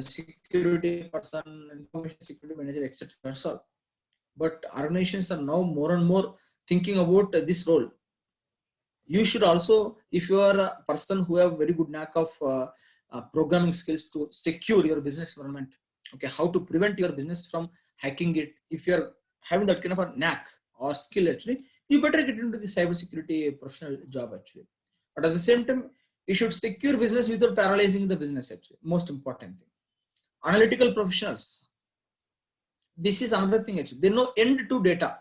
Speaker 1: security person, information security manager, etc. But organizations are now more and more thinking about this role. You should also, if you are a person who have very good knack of programming skills to secure your business environment, okay, how to prevent your business from hacking it. If you are having that kind of a knack or skill, actually, you better get into the cybersecurity professional job actually. But at the same time, you should secure business without paralyzing the business actually. Most important thing. Analytical professionals. This is another thing actually. They know end to data.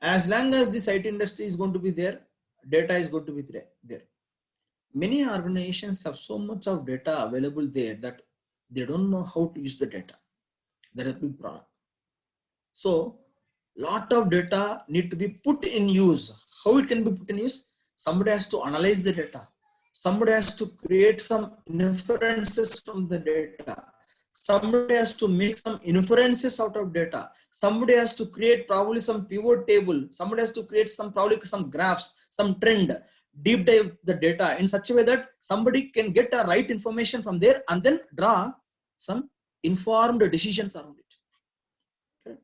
Speaker 1: As long as this IT industry is going to be there, data is going to be there. Many organizations have so much of data available there that they don't know how to use the data. That is a big problem. So, lot of data need to be put in use. How it can be put in use? Somebody has to analyze the data. Somebody has to create some inferences from the data. Somebody has to make some inferences out of data. Somebody has to create probably some pivot table. Somebody has to create some probably some graphs, some trend, deep dive the data in such a way that somebody can get a right information from there and then draw some informed decisions around it. Okay.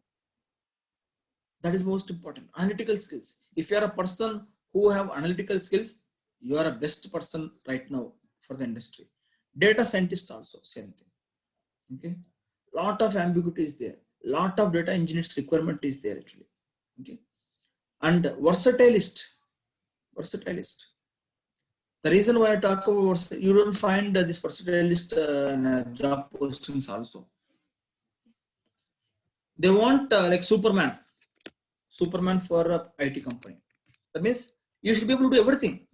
Speaker 1: That is most important. Analytical skills. If you are a person who have analytical skills, you are a best person right now for the industry. Data scientist also, same thing. Okay, lot of ambiguity is there, lot of data engineers requirement is there actually. Okay, and versatilist. The reason why I talk about, you don't find this versatilist job postings also. They want like Superman for a IT company. That means you should be able to do everything.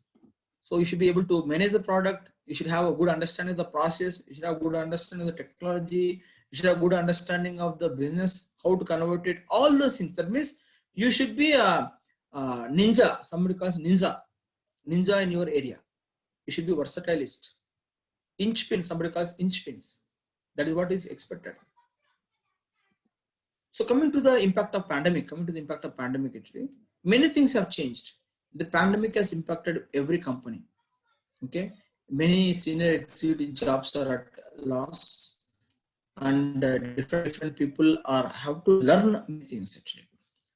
Speaker 1: So you should be able to manage the product. You should have a good understanding of the process. You should have a good understanding of the technology. You should have a good understanding of the business, how to convert it, all those things. That means you should be a ninja. Somebody calls ninja in your area. You should be versatilist. Inch pin, somebody calls inch pins. That is what is expected. So coming to the impact of pandemic, actually, many things have changed. The pandemic has impacted every company. Okay, many senior executive jobs are at loss, and different people have to learn new things actually.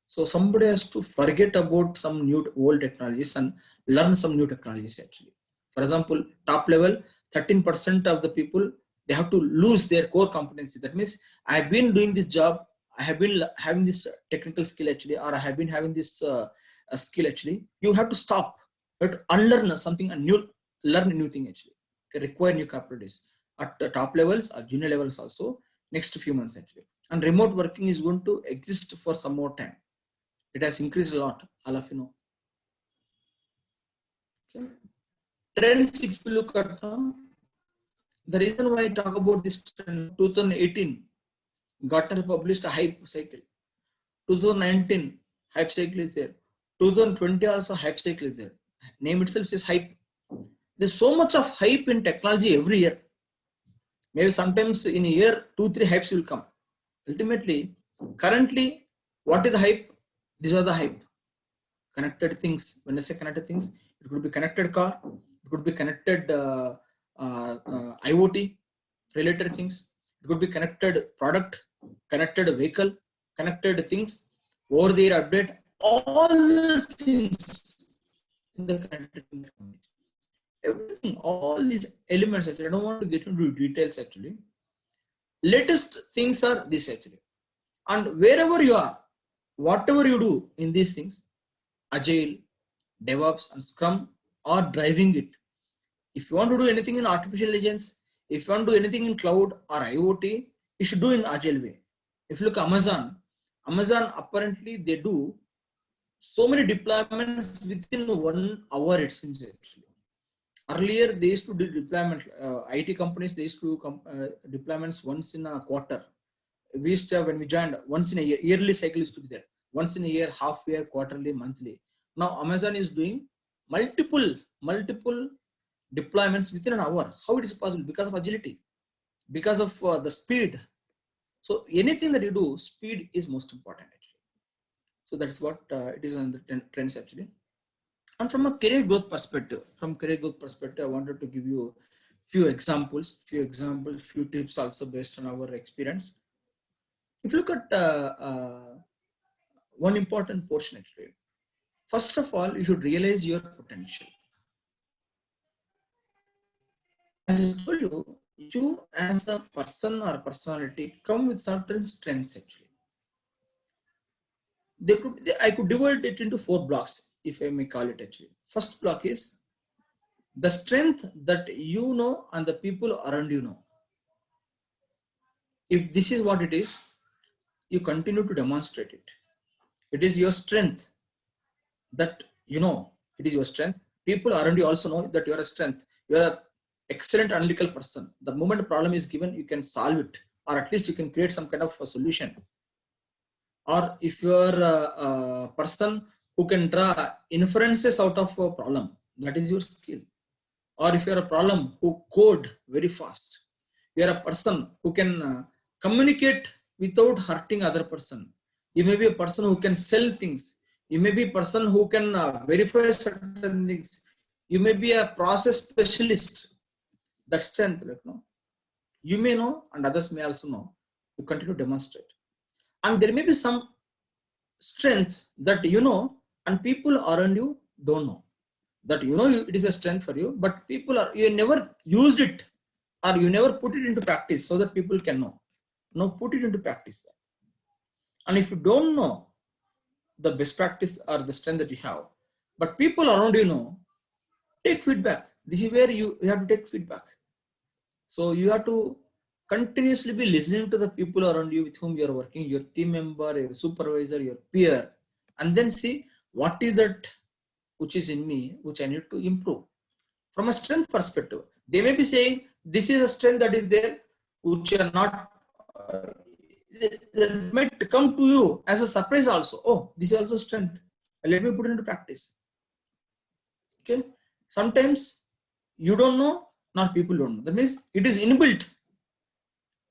Speaker 1: So somebody has to forget about some new old technologies and learn some new technologies actually. For example, top level, 13% of the people, they have to lose their core competency. That means I've been doing this job, I have been having this technical skill actually, or I have been having this skill actually. You have to stop, you have to unlearn something and learn a new thing actually. Require new capabilities at the top levels or junior levels also next few months actually. And remote working is going to exist for some more time. It has increased a lot, all of you know. Okay. Trends, if you look at the reason why I talk about this trend, 2018, Gartner published a hype cycle. 2019, hype cycle is there. 2020 also hype cycle is there. Name itself says hype. There's so much of hype in technology every year. Maybe sometimes in a year, 2-3 hypes will come. Ultimately, currently, what is the hype? These are the hype. Connected things. When I say connected things, it could be connected car, it could be connected IoT related things, it could be connected product, connected vehicle, connected things, over the air update, all the things in the connected community. Everything, all these elements actually, I don't want to get into details actually. Latest things are this actually. And wherever you are, whatever you do in these things, Agile, DevOps and Scrum are driving it. If you want to do anything in artificial intelligence, if you want to do anything in cloud or IoT, you should do in Agile way. If you look at Amazon apparently they do so many deployments within 1 hour it seems actually. Earlier they used to do deployment, IT companies, they used to do deployments once in a quarter. We used to have, when we joined, once in a year, yearly cycle used to be there. Once in a year, half year, quarterly, monthly. Now Amazon is doing multiple deployments within an hour. How it is possible? Because of agility, because of the speed. So anything that you do, speed is most important actually. So that's what it is on the trends actually. And from a career growth perspective, I wanted to give you few examples, few tips also based on our experience. If you look at one important portion actually, first of all, you should realize your potential. As I told you, you as a person or personality come with certain strengths actually. I could divide it into 4 blocks, if I may call it actually. First block is the strength that you know and the people around you know. If this is what it is, you continue to demonstrate it. It is your strength that you know, it is your strength. People around you also know that you are a strength. You are an excellent analytical person. The moment a problem is given, you can solve it, or at least you can create some kind of a solution. Or if you are a person who can draw inferences out of a problem, that is your skill. Or if you are a problem who code very fast, You are a person who can communicate without hurting other person. You may be a person who can sell things. You may be a person who can verify certain things. You may be a process specialist. That strength, you may know and others may also know. You continue to demonstrate. And there may be some strength that you know and people around you don't know. That it is a strength for you, but you never used it or you never put it into practice so that people can know. Now put it into practice. And if you don't know the best practice or the strength that you have, but people around you know, take feedback. This is where you have to take feedback. So you have to continuously be listening to the people around you with whom you are working, your team member, your supervisor, your peer, and then see what is that which is in me, which I need to improve. From a strength perspective, they may be saying, this is a strength that is there, which are not, that might come to you as a surprise also. Oh, this is also strength. Let me put it into practice. Okay. Sometimes you don't know, not people don't know. That means it is inbuilt.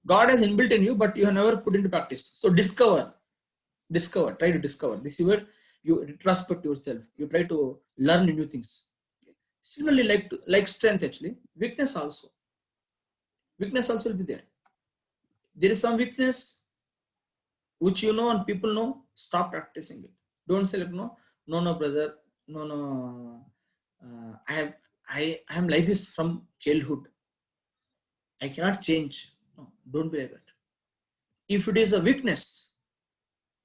Speaker 1: God has inbuilt in you, but you have never put into practice. So discover, try to discover. This is where you retrospect yourself. You try to learn new things. Similarly, like strength actually, weakness also will be there. There is some weakness which you know and people know, stop practicing it. Don't say like, no, brother, no, I am like this from childhood. I cannot change. No, don't be like that. If it is a weakness,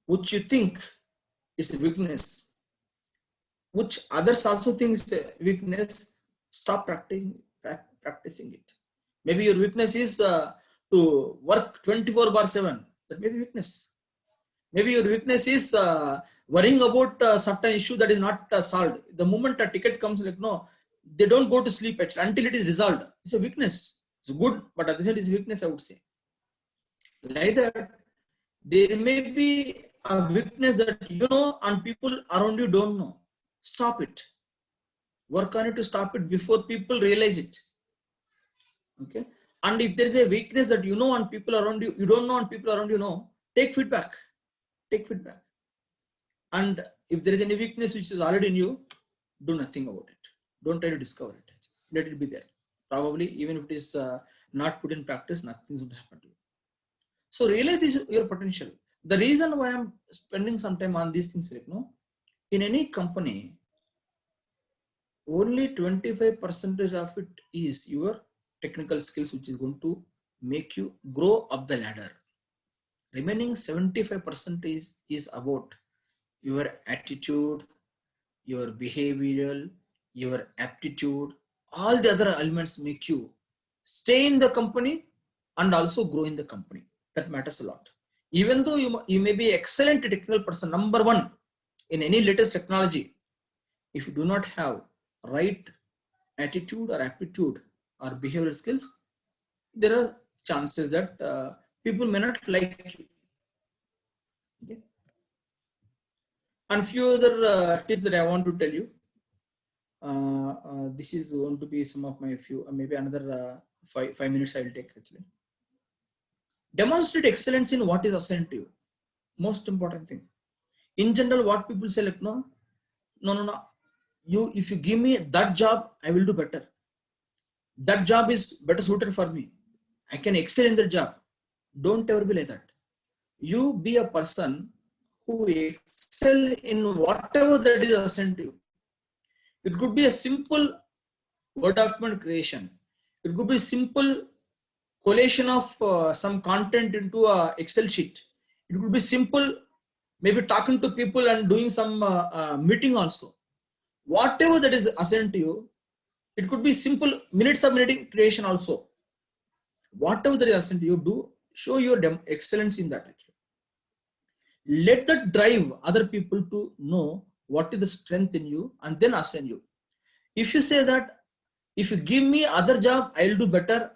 Speaker 1: which you think is a weakness, which others also think is a weakness, stop practicing it. Maybe your weakness is to work 24/7. That may be weakness. Maybe your weakness is worrying about a certain issue that is not solved. The moment a ticket comes, like no, they don't go to sleep actually until it is resolved. It's a weakness. It's good, but at the same time, it's weakness, I would say. Like that, there may be a weakness that you know and people around you don't know. Stop it. Work on it to stop it before people realize it. Okay. And if there is a weakness that you know and people around you, you don't know and people around you know, take feedback. Take feedback. And if there is any weakness which is already in you, do nothing about it. Don't try to discover it. Let it be there. Probably even if it is not put in practice, nothing would happen to you. So realize this is your potential. The reason why I'm spending some time on these things, in any company, only 25% of it is your technical skills, which is going to make you grow up the ladder. Remaining 75% is about your attitude, your behavioral, your aptitude, all the other elements make you stay in the company and also grow in the company. That matters a lot. Even though you may be excellent technical person, number one in any latest technology, if you do not have right attitude or aptitude or behavioral skills, there are chances that people may not like you. Okay. And few other tips that I want to tell you. This is going to be some of my few, maybe another 5 minutes I will take actually. Demonstrate excellence in what is assigned to you. Most important thing. In general, what people say like, no. If you give me that job, I will do better. That job is better suited for me. I can excel in that job. Don't ever be like that. You be a person who excel in whatever that is assigned to you. It could be a simple Word document creation. It could be simple collation of some content into a Excel sheet. It could be simple, maybe talking to people and doing some meeting also. Whatever that is assigned to you, it could be simple minutes of meeting creation also. Whatever that is assigned to you, do show your excellence in that actually. Let that drive other people to know what is the strength in you and then assign you. If you say that, if you give me other job, I'll do better,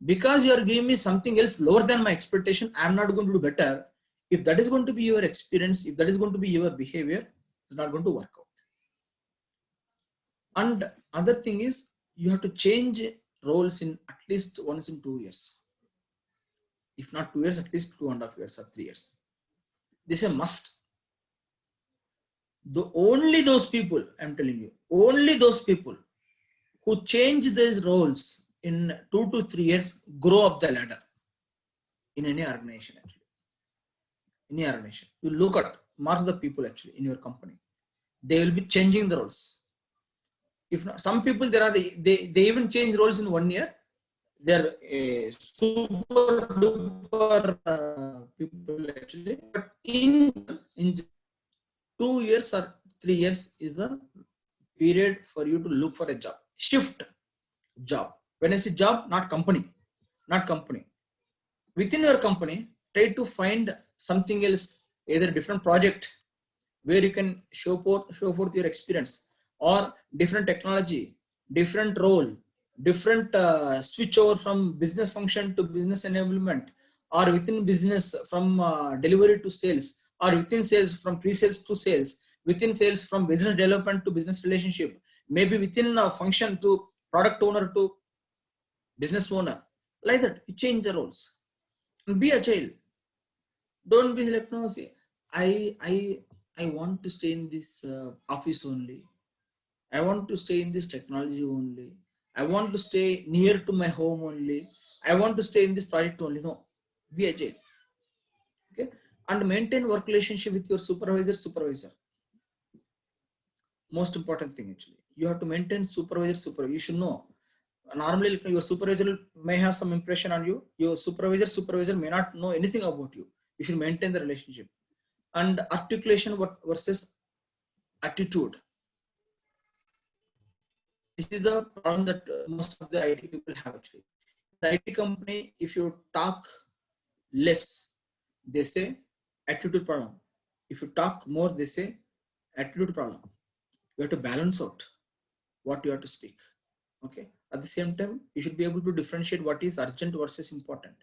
Speaker 1: because you are giving me something else lower than my expectation, I'm not going to do better. If that is going to be your experience, if that is going to be your behavior, it's not going to work out. And other thing is, you have to change roles in at least once in 2 years. If not 2 years, at least 2.5 years or 3 years. This is a must. Only those people, I'm telling you, only those people who change these roles in 2 to 3 years grow up the ladder in any organization. Actually, any organization, you look at, mark the people actually in your company, they will be changing the roles. If not, some people they even change roles in 1 year. They're super duper people actually, but in 2 years or 3 years is the period for you to look for a job. Shift job. When I say job, not company, not company. Within your company, try to find something else, either different project where you can show forth your experience, or different technology, different role, different switch over from business function to business enablement, or within business from delivery to sales, or within sales from pre-sales to sales, within sales from business development to business relationship, maybe within a function to product owner to business owner. Like that, you change the roles. And be agile. Don't be like, no, see, I want to stay in this office only. I want to stay in this technology only. I want to stay near to my home only. I want to stay in this project only. No, be agile. Okay, and maintain work relationship with your supervisor. Most important thing actually, you have to maintain supervisor. You should know. Normally, your supervisor may have some impression on you. Your supervisor may not know anything about you. You should maintain the relationship. And articulation versus attitude. This is the problem that most of the IT people have actually. The IT company, if you talk less, they say attitude problem. If you talk more, they say attitude problem. You have to balance out what you have to speak. Okay. At the same time, you should be able to differentiate what is urgent versus important.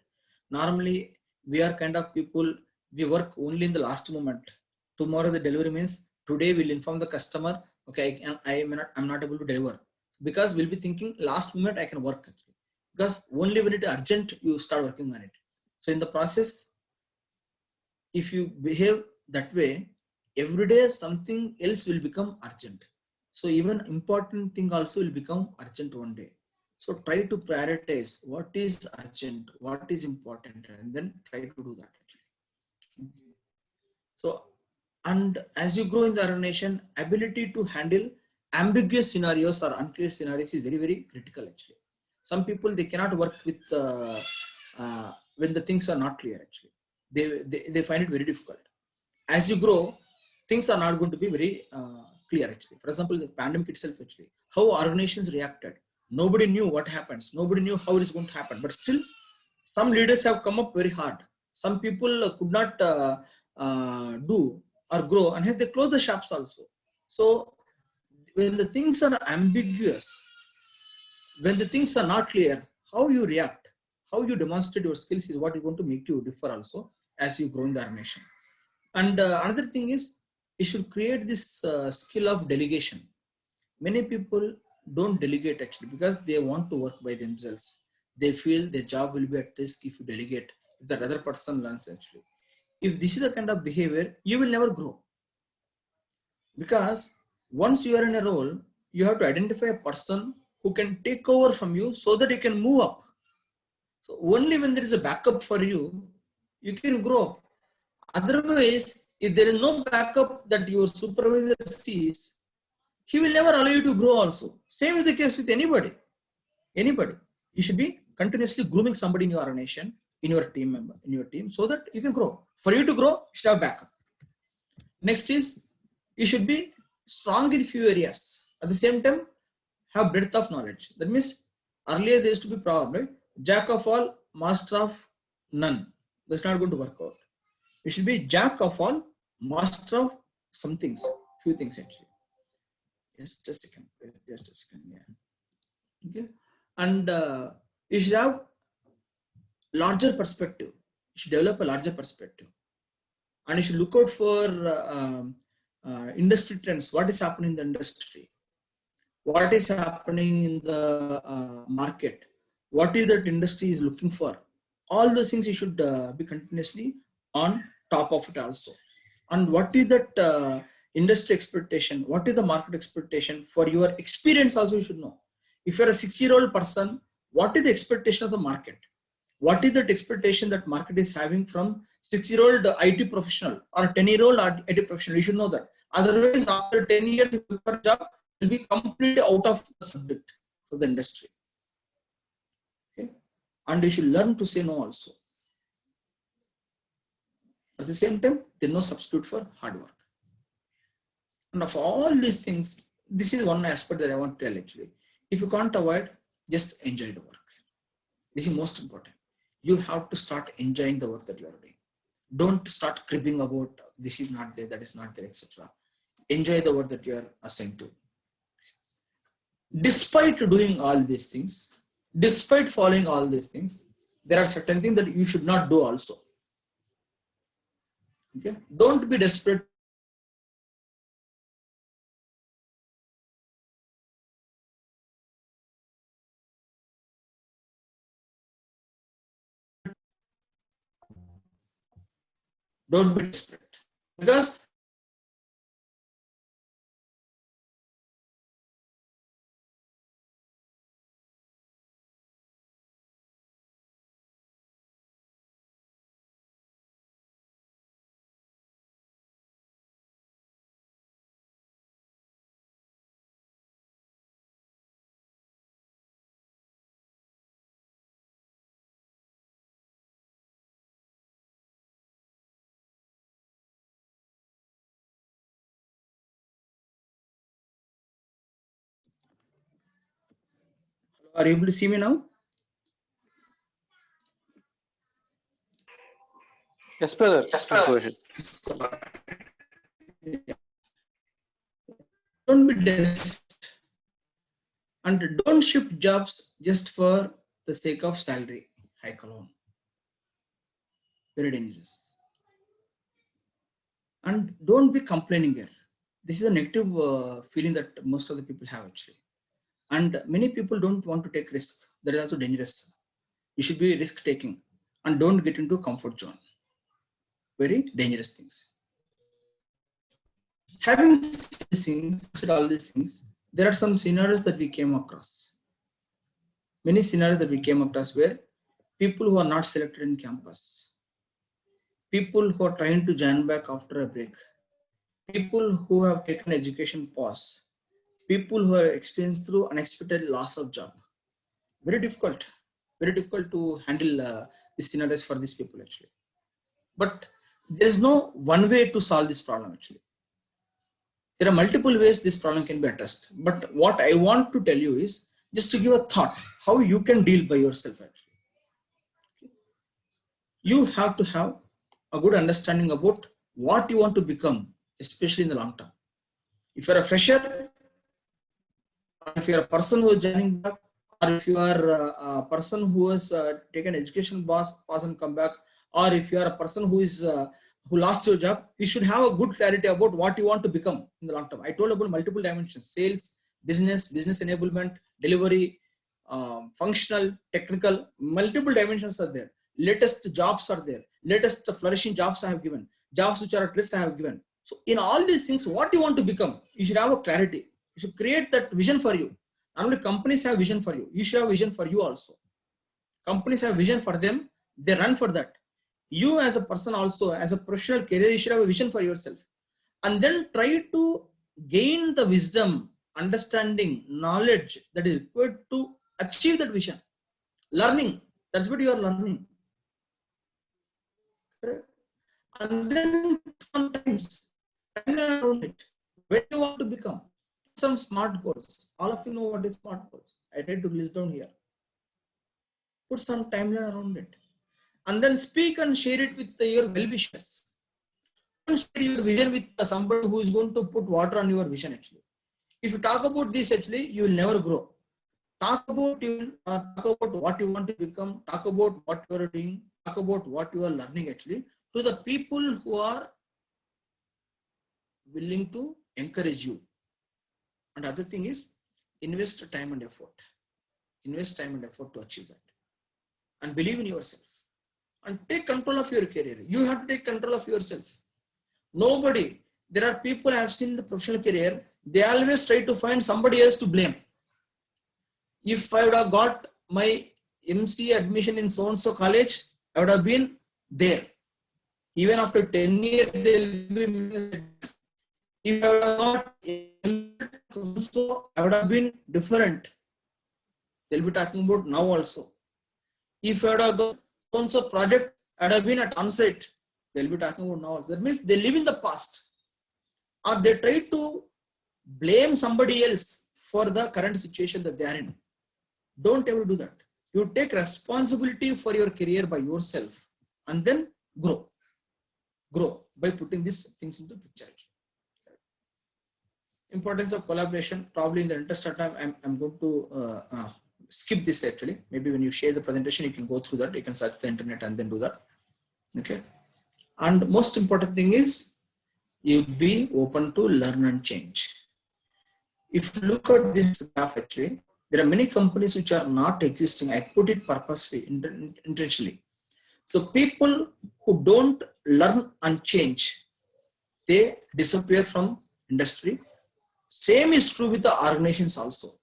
Speaker 1: Normally, we are kind of people, we work only in the last moment. Tomorrow the delivery means today we'll inform the customer, okay, I'm not able to deliver, because we'll be thinking last moment I can work actually. Because only when it is urgent, you start working on it. So in the process, if you behave that way, every day something else will become urgent. So even important thing also will become urgent one day. So try to prioritize what is urgent, what is important, and then try to do that actually. So, and as you grow in the organization, ability to handle ambiguous scenarios or unclear scenarios is very, very critical actually. Some people, they cannot work with when the things are not clear actually. They find it very difficult. As you grow, things are not going to be very clear actually. For example, the pandemic itself actually, how organizations reacted. Nobody knew what happens. Nobody knew how it is going to happen. But still, some leaders have come up very hard. Some people could not do or grow, and hence they close the shops also. So when the things are ambiguous, when the things are not clear, how you react, how you demonstrate your skills is what is going to make you differ also as you grow in the organization. And another thing is, you should create this skill of delegation. Many people don't delegate actually because they want to work by themselves. They feel their job will be at risk if you delegate, if that other person learns actually. If this is the kind of behavior, you will never grow. Because once you are in a role, you have to identify a person who can take over from you so that you can move up. So only when there is a backup for you, you can grow up. Otherwise, if there is no backup that your supervisor sees, he will never allow you to grow also. Same is the case with anybody. Anybody. You should be continuously grooming somebody in your organization, in your team member, in your team, so that you can grow. For you to grow, you should have backup. Next is, you should be strong in few areas. At the same time, have breadth of knowledge. That means earlier there used to be problem, right? Jack of all, master of none. That's not going to work out. You should be jack of all, master of some things, few things actually. Just a second. Yeah. Okay. And you should have larger perspective. You should develop a larger perspective. And you should look out for industry trends. What is happening in the industry? What is happening in the market? What is that industry is looking for? All those things you should be continuously on top of it also. And what is that industry expectation? What is the market expectation? For your experience also you should know. If you're a 6-year-old person, what is the expectation of the market? What is that expectation that market is having from 6-year-old IT professional or 10-year-old IT professional? You should know that. Otherwise, after 10 years, your job will be completely out of the subject for the industry. Okay? And you should learn to say no also. At the same time, there's no substitute for hard work. And of all these things, this is one aspect that I want to tell actually. If you can't avoid, just enjoy the work. This is most important. You have to start enjoying the work that you are doing. Don't start cribbing about this is not there, that is not there, etc. Enjoy the work that you are assigned to. Despite doing all these things, despite following all these things, there are certain things that you should not do also. Okay? Don't be desperate. Don't be desperate. Because are you able to see me now?
Speaker 2: Yes, brother. Please go ahead.
Speaker 1: Don't be desperate. And don't shift jobs just for the sake of salary hike alone. Very dangerous. And don't be complaining here. This is a negative feeling that most of the people have actually. And many people don't want to take risk. That is also dangerous. You should be risk taking and don't get into comfort zone. Very dangerous things. Having said all these things, there are some scenarios that we came across. Many scenarios that we came across where people who are not selected in campus, people who are trying to join back after a break, people who have taken education pause, people who are experienced through unexpected loss of job. Very difficult to handle these scenarios for these people actually. But there's no one way to solve this problem actually. There are multiple ways this problem can be addressed. But what I want to tell you is just to give a thought how you can deal by yourself actually. You have to have a good understanding about what you want to become, especially in the long term. If you're a fresher, or if you're a person who is joining back, or if you are a person who has taken education pause and come back, or if you are a person who is who lost your job, you should have a good clarity about what you want to become in the long term. I told about multiple dimensions: sales, business enablement, delivery, functional, technical. Multiple dimensions are there. Latest jobs are there. Latest flourishing jobs I have given. Jobs which are at risk I have given. So in all these things, what you want to become, you should have a clarity. You should create that vision for you. Not only companies have vision for you, you should have vision for you also. Companies have vision for them, they run for that. You as a person also, as a professional career, you should have a vision for yourself. And then try to gain the wisdom, understanding, knowledge that is required to achieve that vision. Learning, that's what you are learning. And then sometimes around it. Where do you want to become? Some SMART goals. All of you know what is SMART goals. I tried to list down here. Put some timeline around it. And then speak and share it with your well-wishers. Don't share your vision with somebody who is going to put water on your vision actually. If you talk about this actually, you will never grow. Talk about what you want to become, talk about what you are doing, talk about what you are learning actually to the people who are willing to encourage you. And other thing is invest time and effort. Invest time and effort to achieve that. And believe in yourself. and take control of your career. You have to take control of yourself. Nobody, there are people I have seen in the professional career, they always try to find somebody else to blame. If I would have got my MCA admission in so-and-so college, I would have been there. Even after 10 years, they'll be, if I would have got so, I would have been different. They'll be talking about now also. If I would have got so-and-so project, I would have been at on-site. They'll be talking about now also. That means they live in the past. Or they try to blame somebody else for the current situation that they are in. Don't ever do that. You take responsibility for your career by yourself and then grow. Grow by putting these things into picture. Importance of collaboration. Probably in the interest of time, I'm going to skip this actually. Maybe when you share the presentation, you can go through that. You can search the internet and then do that. Okay. And most important thing is you be open to learn and change. If you look at this graph actually, there are many companies which are not existing. I put it purposely, intentionally. So people who don't learn and change, they disappear from industry. Same is true with the organizations also.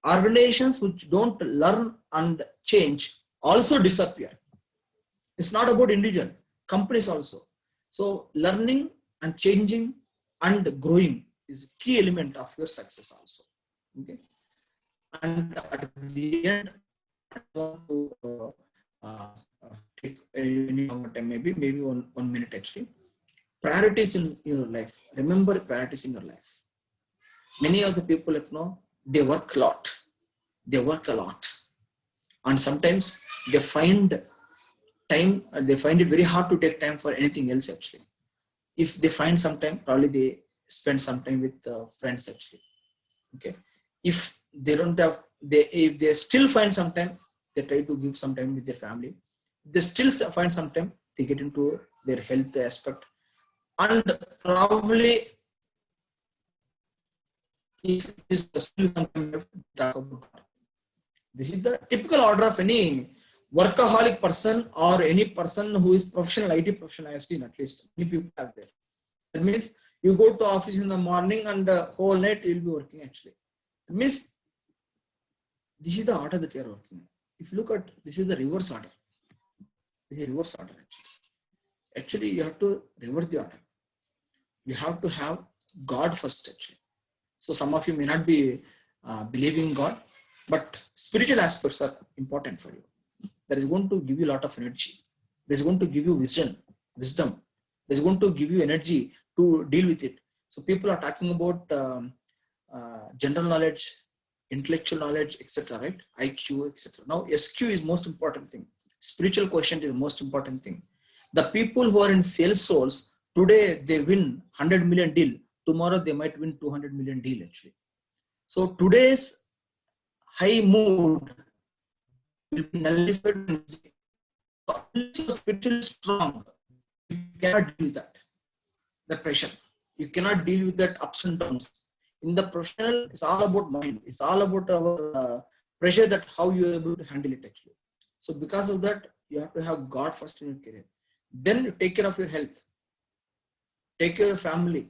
Speaker 1: Organizations which don't learn and change also disappear. It's not about individual, companies also. So learning and changing and growing is a key element of your success also. Okay. And at the end, I want to take any longer time, maybe 1 minute actually. Priorities in your life. Remember priorities in your life. Many of the people, they work a lot. They work a lot. And sometimes they find time, they find it very hard to take time for anything else actually. If they find some time, probably they spend some time with friends actually. Okay. If they don't have, if they still find some time, they try to give some time with their family. They still find some time, they get into their health aspect. And probably if this is still some time, talk about that. This is the typical order of any workaholic person or any person who is professional, IT professional. I have seen at least many people have there. That means you go to office in the morning and whole night you'll be working actually. That means this is the order that you are working. If you look at, this is the reverse order. This is reverse order actually. Actually, you have to reverse the order. You have to have God first actually. So some of you may not be believing God, but spiritual aspects are important for you. That is going to give you a lot of energy. That is going to give you wisdom. That is going to give you energy to deal with it. So people are talking about general knowledge, intellectual knowledge, etc. Right? IQ, etc. Now SQ is most important thing. Spiritual quotient is the most important thing. The people who are in sales roles, today they win 100 million deal. Tomorrow they might win 200 million deal actually. So today's high mood will be nullified. Unless you're spiritually strong, you cannot deal with that. The pressure. You cannot deal with that ups and downs. In the professional, it's all about mind. It's all about our pressure, that how you are able to handle it actually. So because of that, you have to have God first in your career. Then you take care of your health. Take care of your family.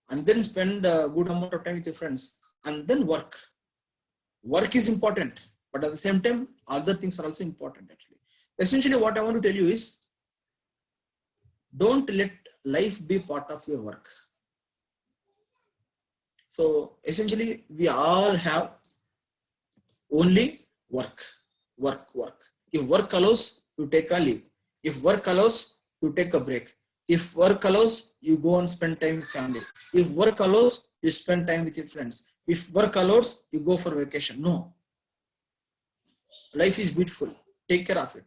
Speaker 1: And then spend a good amount of time with your friends. And then work. Work is important. But at the same time, other things are also important actually. Essentially, what I want to tell you is, don't let life be part of your work. So essentially, we all have only work. If work allows, you take a leave. If work allows, you take a break. If work allows, you go and spend time with family. If work allows, you spend time with your friends. If work allows, you go for vacation. No. Life is beautiful. Take care of it.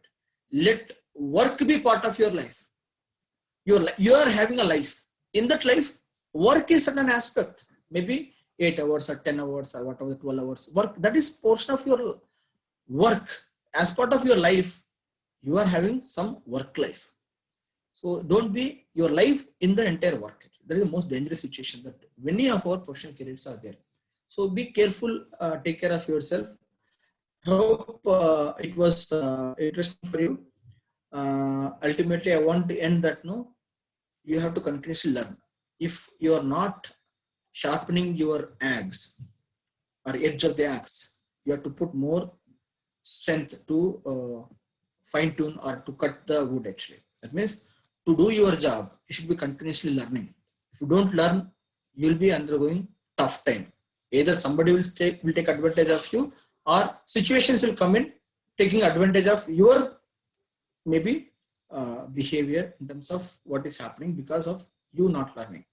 Speaker 1: Let work be part of your life. You are having a life. In that life, work is certain aspect. Maybe 8 hours or 10 hours or whatever, 12 hours. Work, that is portion of your work. As part of your life, you are having some work life. So don't be your life in the entire work. That is the most dangerous situation that many of our professional careers are there. So be careful, take care of yourself. Hope it was interesting for you. ultimately I want to end that, no, you have to continuously learn. If you are not sharpening your axe or edge of the axe, you have to put more strength to fine tune or to cut the wood actually. That means to do your job, you should be continuously learning. If you don't learn, you'll be undergoing tough time. Either somebody will take advantage of you, or situations will come in taking advantage of your maybe behavior in terms of what is happening because of you not learning.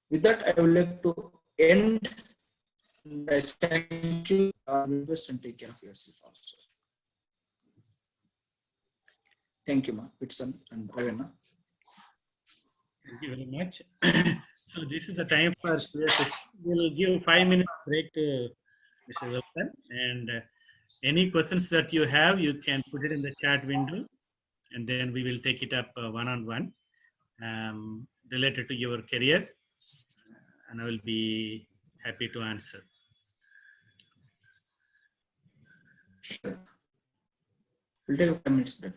Speaker 1: With that, I would like to end. And I thank you. Best and take care of yourself also. Thank you, Ma, Whitson and Ravenna.
Speaker 3: Thank you very much. So this is the time for Q&A. We'll give 5 minutes break to Mr. Wilson, and any questions that you have, you can put it in the chat window, and then we will take it up one-on-one related to your career, and I will be happy to answer.
Speaker 1: Sure. We'll take a 5 minutes break.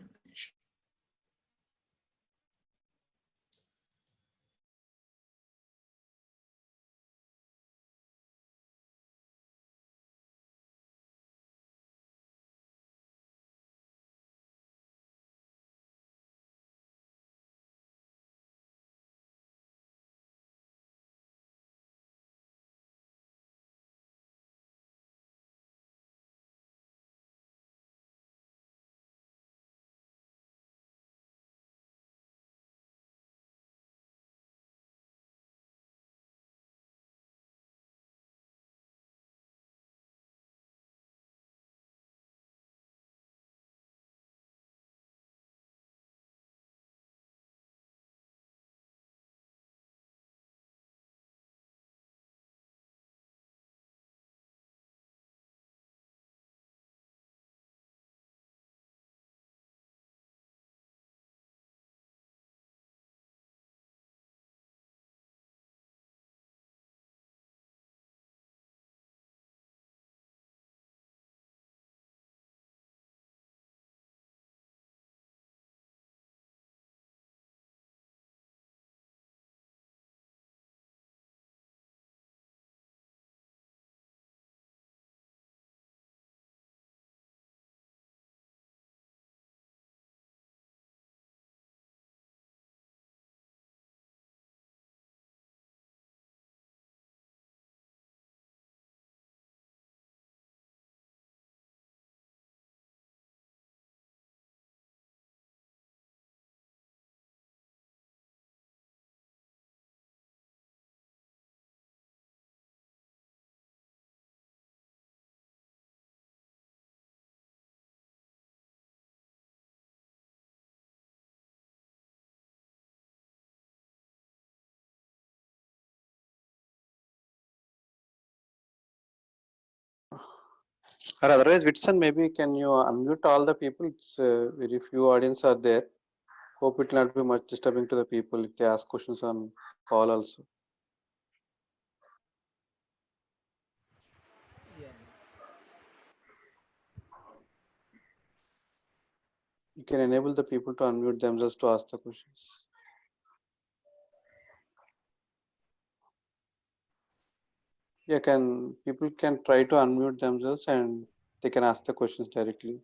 Speaker 2: Or otherwise, Whitson, maybe can you unmute all the people? It's very few audience are there. Hope it will not be much disturbing to the people if they ask questions on call also. You can enable the people to unmute themselves to ask the questions. Yeah, people can try to unmute themselves and they can ask the questions directly.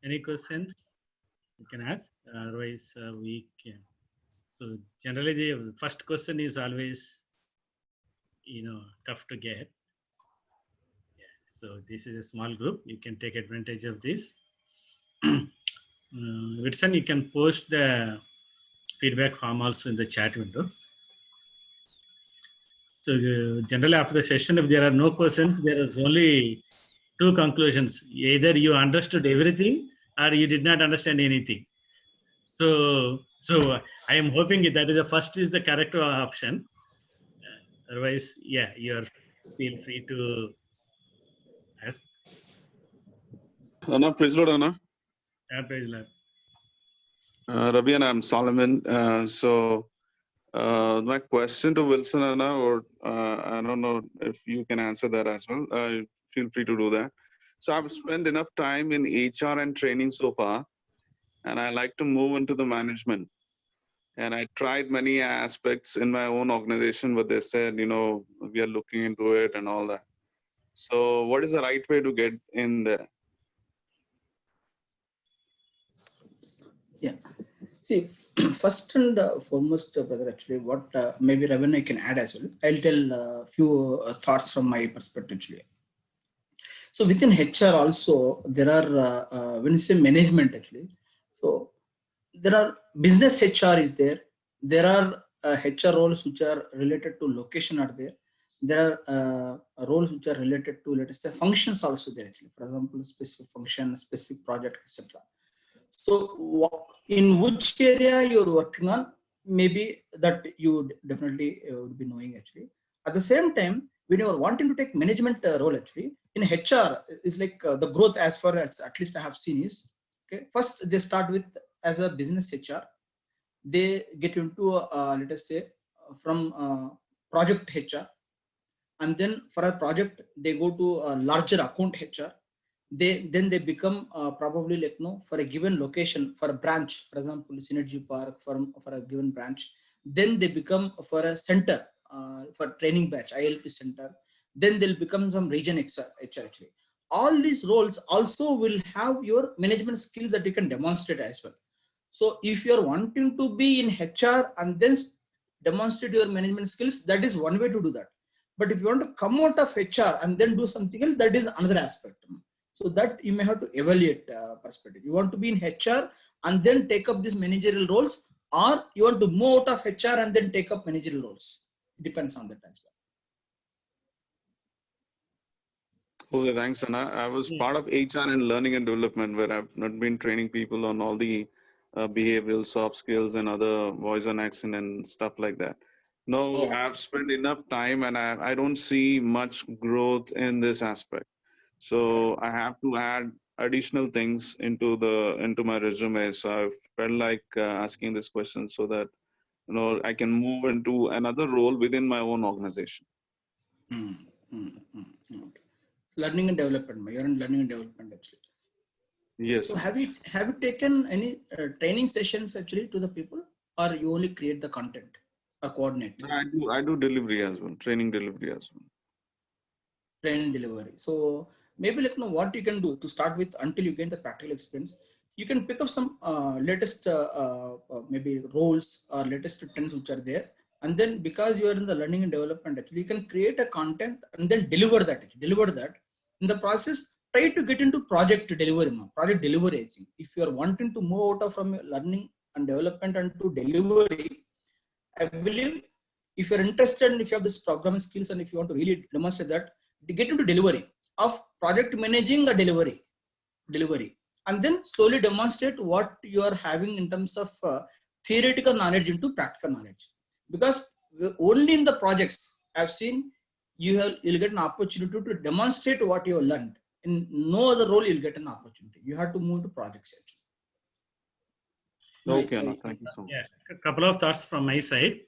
Speaker 3: Any questions you can ask? Otherwise, we can. So generally, the first question is always, tough to get. Yeah. So this is a small group. You can take advantage of this. Whitson, you can post the feedback form also in the chat window. So generally after the session, if there are no questions, there is only two conclusions. Either you understood everything or you did not understand anything. So I am hoping that is the first is the correct option. Otherwise, yeah, you're feel free to ask.
Speaker 4: Anna, praise Lord, Anna.
Speaker 3: Praise Lord.
Speaker 4: Ravi and I'm Solomon. My question to Wilson, Anna, or I don't know if you can answer that as well. Feel free to do that. So I've spent enough time in HR and training so far, and I like to move into the management. And I tried many aspects in my own organization, but they said, we are looking into it and all that. So what is the right way to get in there?
Speaker 1: Yeah. See, first and foremost, brother, actually, what maybe Ravan I can add as well. I'll tell a few thoughts from my perspective, actually. So within HR also, there are, when you say management, actually, so there are business HR is there. There are HR roles which are related to location are there. There are roles which are related to, let us say, functions also there, actually. For example, specific function, specific project, etc. So in which area you're working on, maybe that you would definitely would be knowing, actually. At the same time, when you are wanting to take management role, actually, in HR, is like the growth as far as at least I have seen is, okay, first they start with as a business HR. They get into, let us say, from project HR. And then for a project, they go to a larger account HR. Then they become probably like for a given location, for a branch, for example, Synergy Park, for a given branch. Then they become for a center, for training batch, ILP center. Then they'll become some region HR actually. All these roles also will have your management skills that you can demonstrate as well. So if you're wanting to be in HR and then demonstrate your management skills, that is one way to do that. But if you want to come out of HR and then do something else, that is another aspect. So that you may have to evaluate perspective. You want to be in HR and then take up these managerial roles, or you want to move out of HR and then take up managerial roles. It depends on that as
Speaker 4: well. Okay, thanks, Anna. I was part of HR and learning and development, where I've not been training people on all the behavioral soft skills and other voice and accent and stuff like that. No, I've spent enough time and I don't see much growth in this aspect. So I have to add additional things into my resume. So I felt like asking this question so that I can move into another role within my own organization.
Speaker 1: Learning and development. You're in learning and development actually.
Speaker 4: Yes.
Speaker 1: So have you taken any training sessions actually to the people, or you only create the content or coordinate?
Speaker 4: I do delivery as well, training delivery as well.
Speaker 1: Training delivery. So maybe what you can do to start with until you gain the practical experience. You can pick up some latest maybe roles or latest trends which are there, and then because you are in the learning and development, actually you can create a content and then deliver that. In the process. Try to get into project delivery. If you are wanting to move out from learning and development and to delivery, I believe if you're interested and if you have this programming skills and if you want to really demonstrate that, to get into delivery of project managing a delivery, and then slowly demonstrate what you are having in terms of theoretical knowledge into practical knowledge. Because only in the projects I've seen you'll get an opportunity to demonstrate what you have learned. In no other role you'll get an opportunity. You have to move to projects actually.
Speaker 4: Okay, Anna, thank you so much.
Speaker 3: Yeah, a couple of thoughts from my side.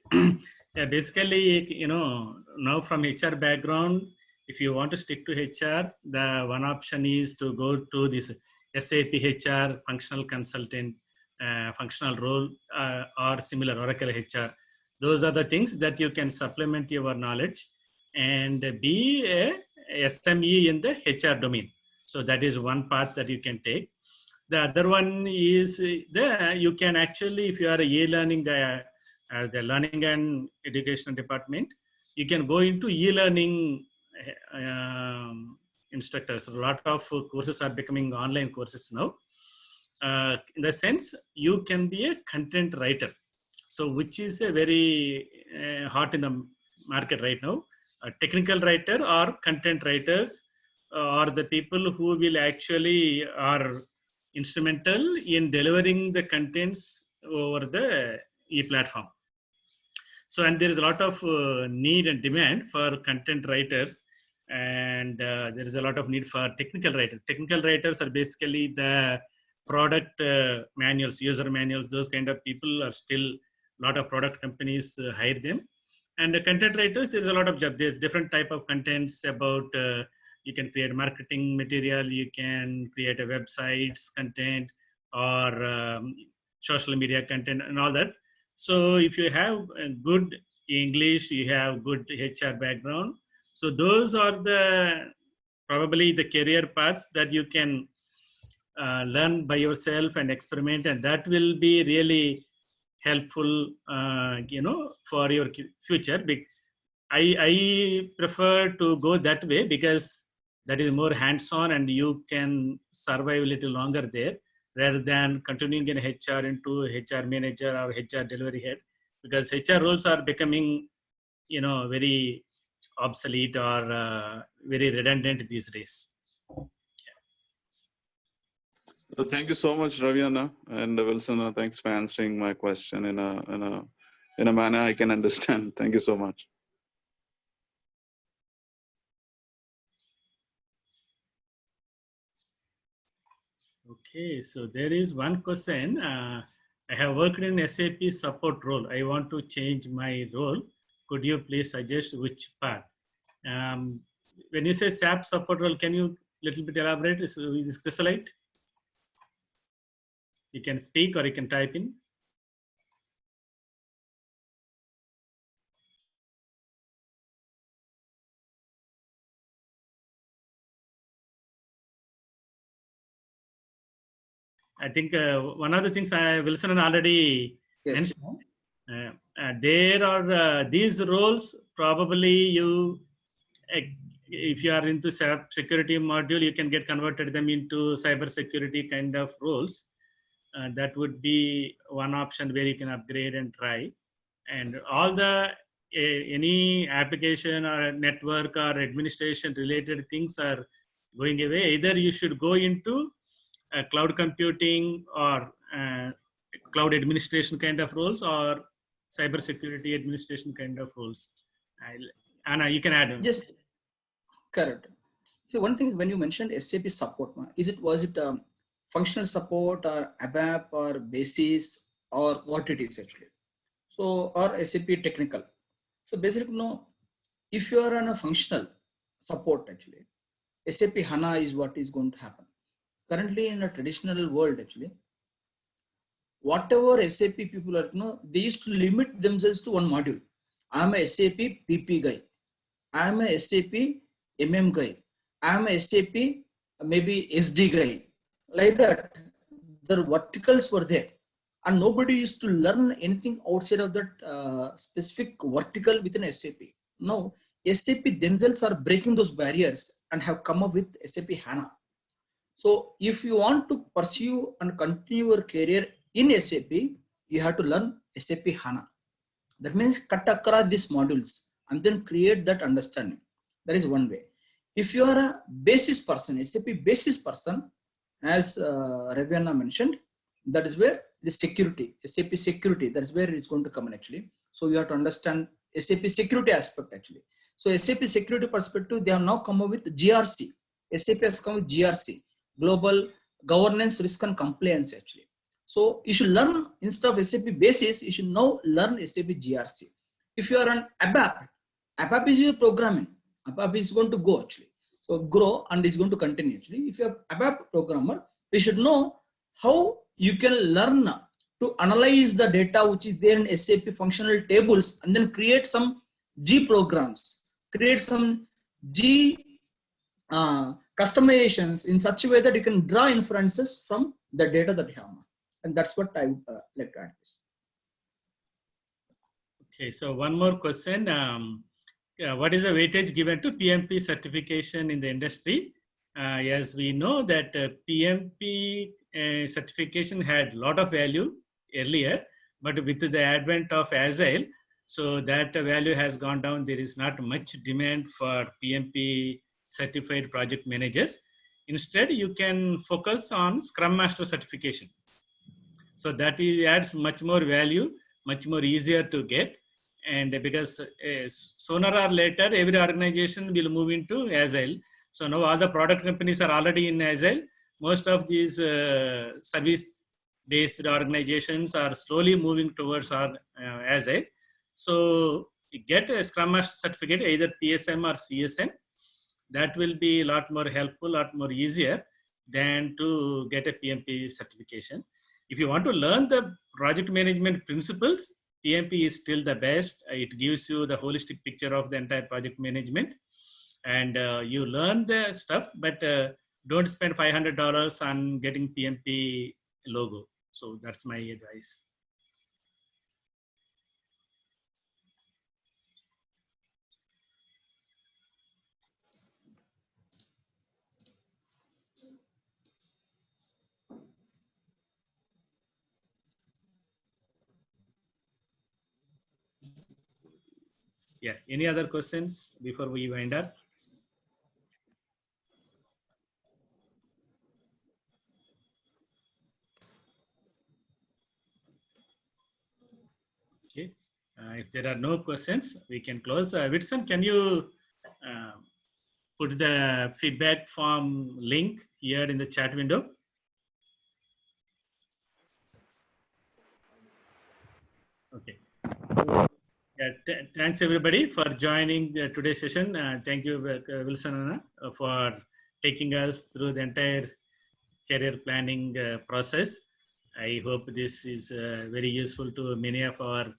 Speaker 3: Yeah, basically, now from HR background, if you want to stick to HR, the one option is to go to this SAP HR functional consultant, functional role, or similar Oracle HR. Those are the things that you can supplement your knowledge and be a SME in the HR domain. So that is one path that you can take. The other one is you can actually, if you are a e-learning, the learning and education department, you can go into e-learning instructors. A lot of courses are becoming online courses now. In the sense, you can be a content writer. So which is a very hot in the market right now. technical writer or content writers, or the people who will actually are instrumental in delivering the contents over the e-platform. So, and there is a lot of need and demand for content writers, and there is a lot of need for technical writers. Technical writers are basically the product manuals, user manuals. Those kind of people are still a lot of product companies hire them. And the content writers, there's a lot of job. There's different type of contents about. You can create marketing material. You can create a websites content or social media content and all that. So if you have a good English, you have good HR background. So those are the probably the career paths that you can learn by yourself and experiment, and that will be really helpful, for your future. I prefer to go that way because that is more hands-on and you can survive a little longer there, rather than continuing in HR into HR manager or HR delivery head, because HR roles are becoming, very obsolete or very redundant these days.
Speaker 4: So thank you so much, Raviana and Wilson. Thanks for answering my question in a manner I can understand. Thank you so much.
Speaker 3: Okay, so there is one question. I have worked in SAP support role. I want to change my role. Could you please suggest which path? When you say SAP support role, can you little bit elaborate? Is this Chrysolite? You can speak or you can type in. I think one of the things Wilson already mentioned, there are these roles probably you, if you are into security module, you can get converted them into cyber security kind of roles. That would be one option where you can upgrade and try. And all the any application or network or administration related things are going away. Either you should go into cloud computing or cloud administration kind of roles, or cyber security administration kind of roles. Anna, you can add on.
Speaker 1: Just correct. So one thing, when you mentioned SAP support, was it functional support or ABAP or basis or what it is actually? So, or SAP technical. So basically, no, if you are on a functional support actually, SAP HANA is what is going to happen. Currently in a traditional world actually, whatever SAP people are, they used to limit themselves to one module. I am a SAP PP guy. I am a SAP MM guy. I am a SAP maybe SD guy. Like that, the verticals were there. And nobody used to learn anything outside of that specific vertical within SAP. Now, SAP themselves are breaking those barriers and have come up with SAP HANA. So if you want to pursue and continue your career in SAP, you have to learn SAP HANA. That means cut across these modules and then create that understanding. That is one way. If you are a basis person, SAP basis person, as Raviana mentioned, that is where the security, SAP security, that is where it's going to come in actually. So you have to understand SAP security aspect actually. So SAP security perspective, they have now come up with GRC. SAP has come with GRC, Global Governance, Risk and Compliance actually. So you should learn, instead of SAP basis, you should now learn SAP GRC. If you are an ABAP, ABAP is your programming. ABAP is going to go actually. So grow and is going to continue actually. If you are ABAP programmer, you should know how you can learn to analyze the data which is there in SAP functional tables and then create some G programs, create some G customizations in such a way that you can draw inferences from the data that you have. And that's what I would like to add this.
Speaker 3: Okay, so one more question. What is the weightage given to PMP certification in the industry? As we know that PMP certification had a lot of value earlier, but with the advent of Agile, So that value has gone down. There is not much demand for PMP certified project managers. Instead, you can focus on Scrum Master certification. So that adds much more value, much more easier to get. And because sooner or later, every organization will move into Agile. So now all the product companies are already in Agile. Most of these service-based organizations are slowly moving towards Agile. So you get a Scrum Master certificate, either PSM or CSM. That will be a lot more helpful, a lot more easier than to get a PMP certification. If you want to learn the project management principles, PMP is still the best. It gives you the holistic picture of the entire project management. And you learn the stuff, but don't spend $500 on getting PMP logo. So that's my advice. Yeah, any other questions before we wind up? Okay, if there are no questions, we can close. Whitson, can you put the feedback form link here in the chat window? Okay. Yeah, thanks everybody for joining today's session. Thank you, Wilson Anna, for taking us through the entire career planning process. I hope this is very useful to many of our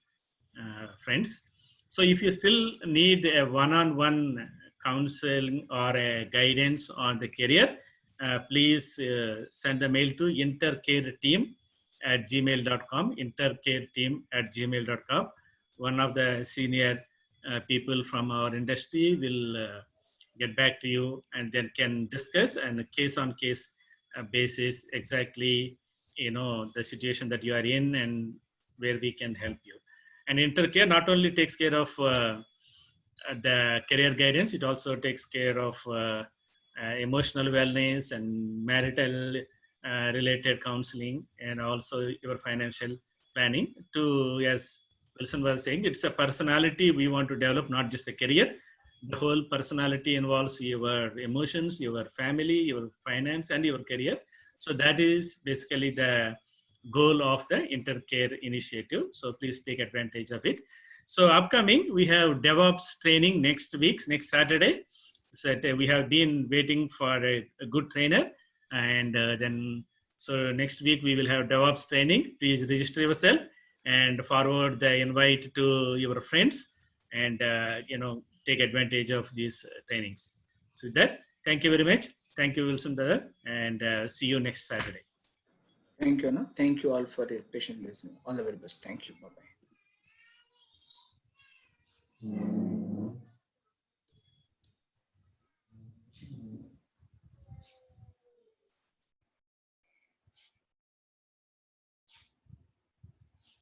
Speaker 3: friends. So if you still need a one-on-one counseling or a guidance on the career, please send a mail to intercareteam@gmail.com, intercareteam@gmail.com. One of the senior people from our industry will get back to you and then can discuss and case on case basis exactly, you know, the situation that you are in and where we can help you. And Intercare not only takes care of the career guidance, it also takes care of emotional wellness and marital related counseling, and also your financial planning. To, as Wilson was saying, it's a personality we want to develop, not just a career. The whole personality involves your emotions, your family, your finance, and your career. So that is basically the goal of the Intercare initiative. So please take advantage of it. So upcoming, we have DevOps training next week, next Saturday. So we have been waiting for a good trainer, and then so next week we will have DevOps training. Please register yourself and forward the invite to your friends, and you know, take advantage of these trainings. So with that, thank you very much. Thank you, Wilson brother, and see you next Saturday.
Speaker 1: Thank you, Anna. Thank you all for your patient listening. All the very best. Thank you. Bye-bye.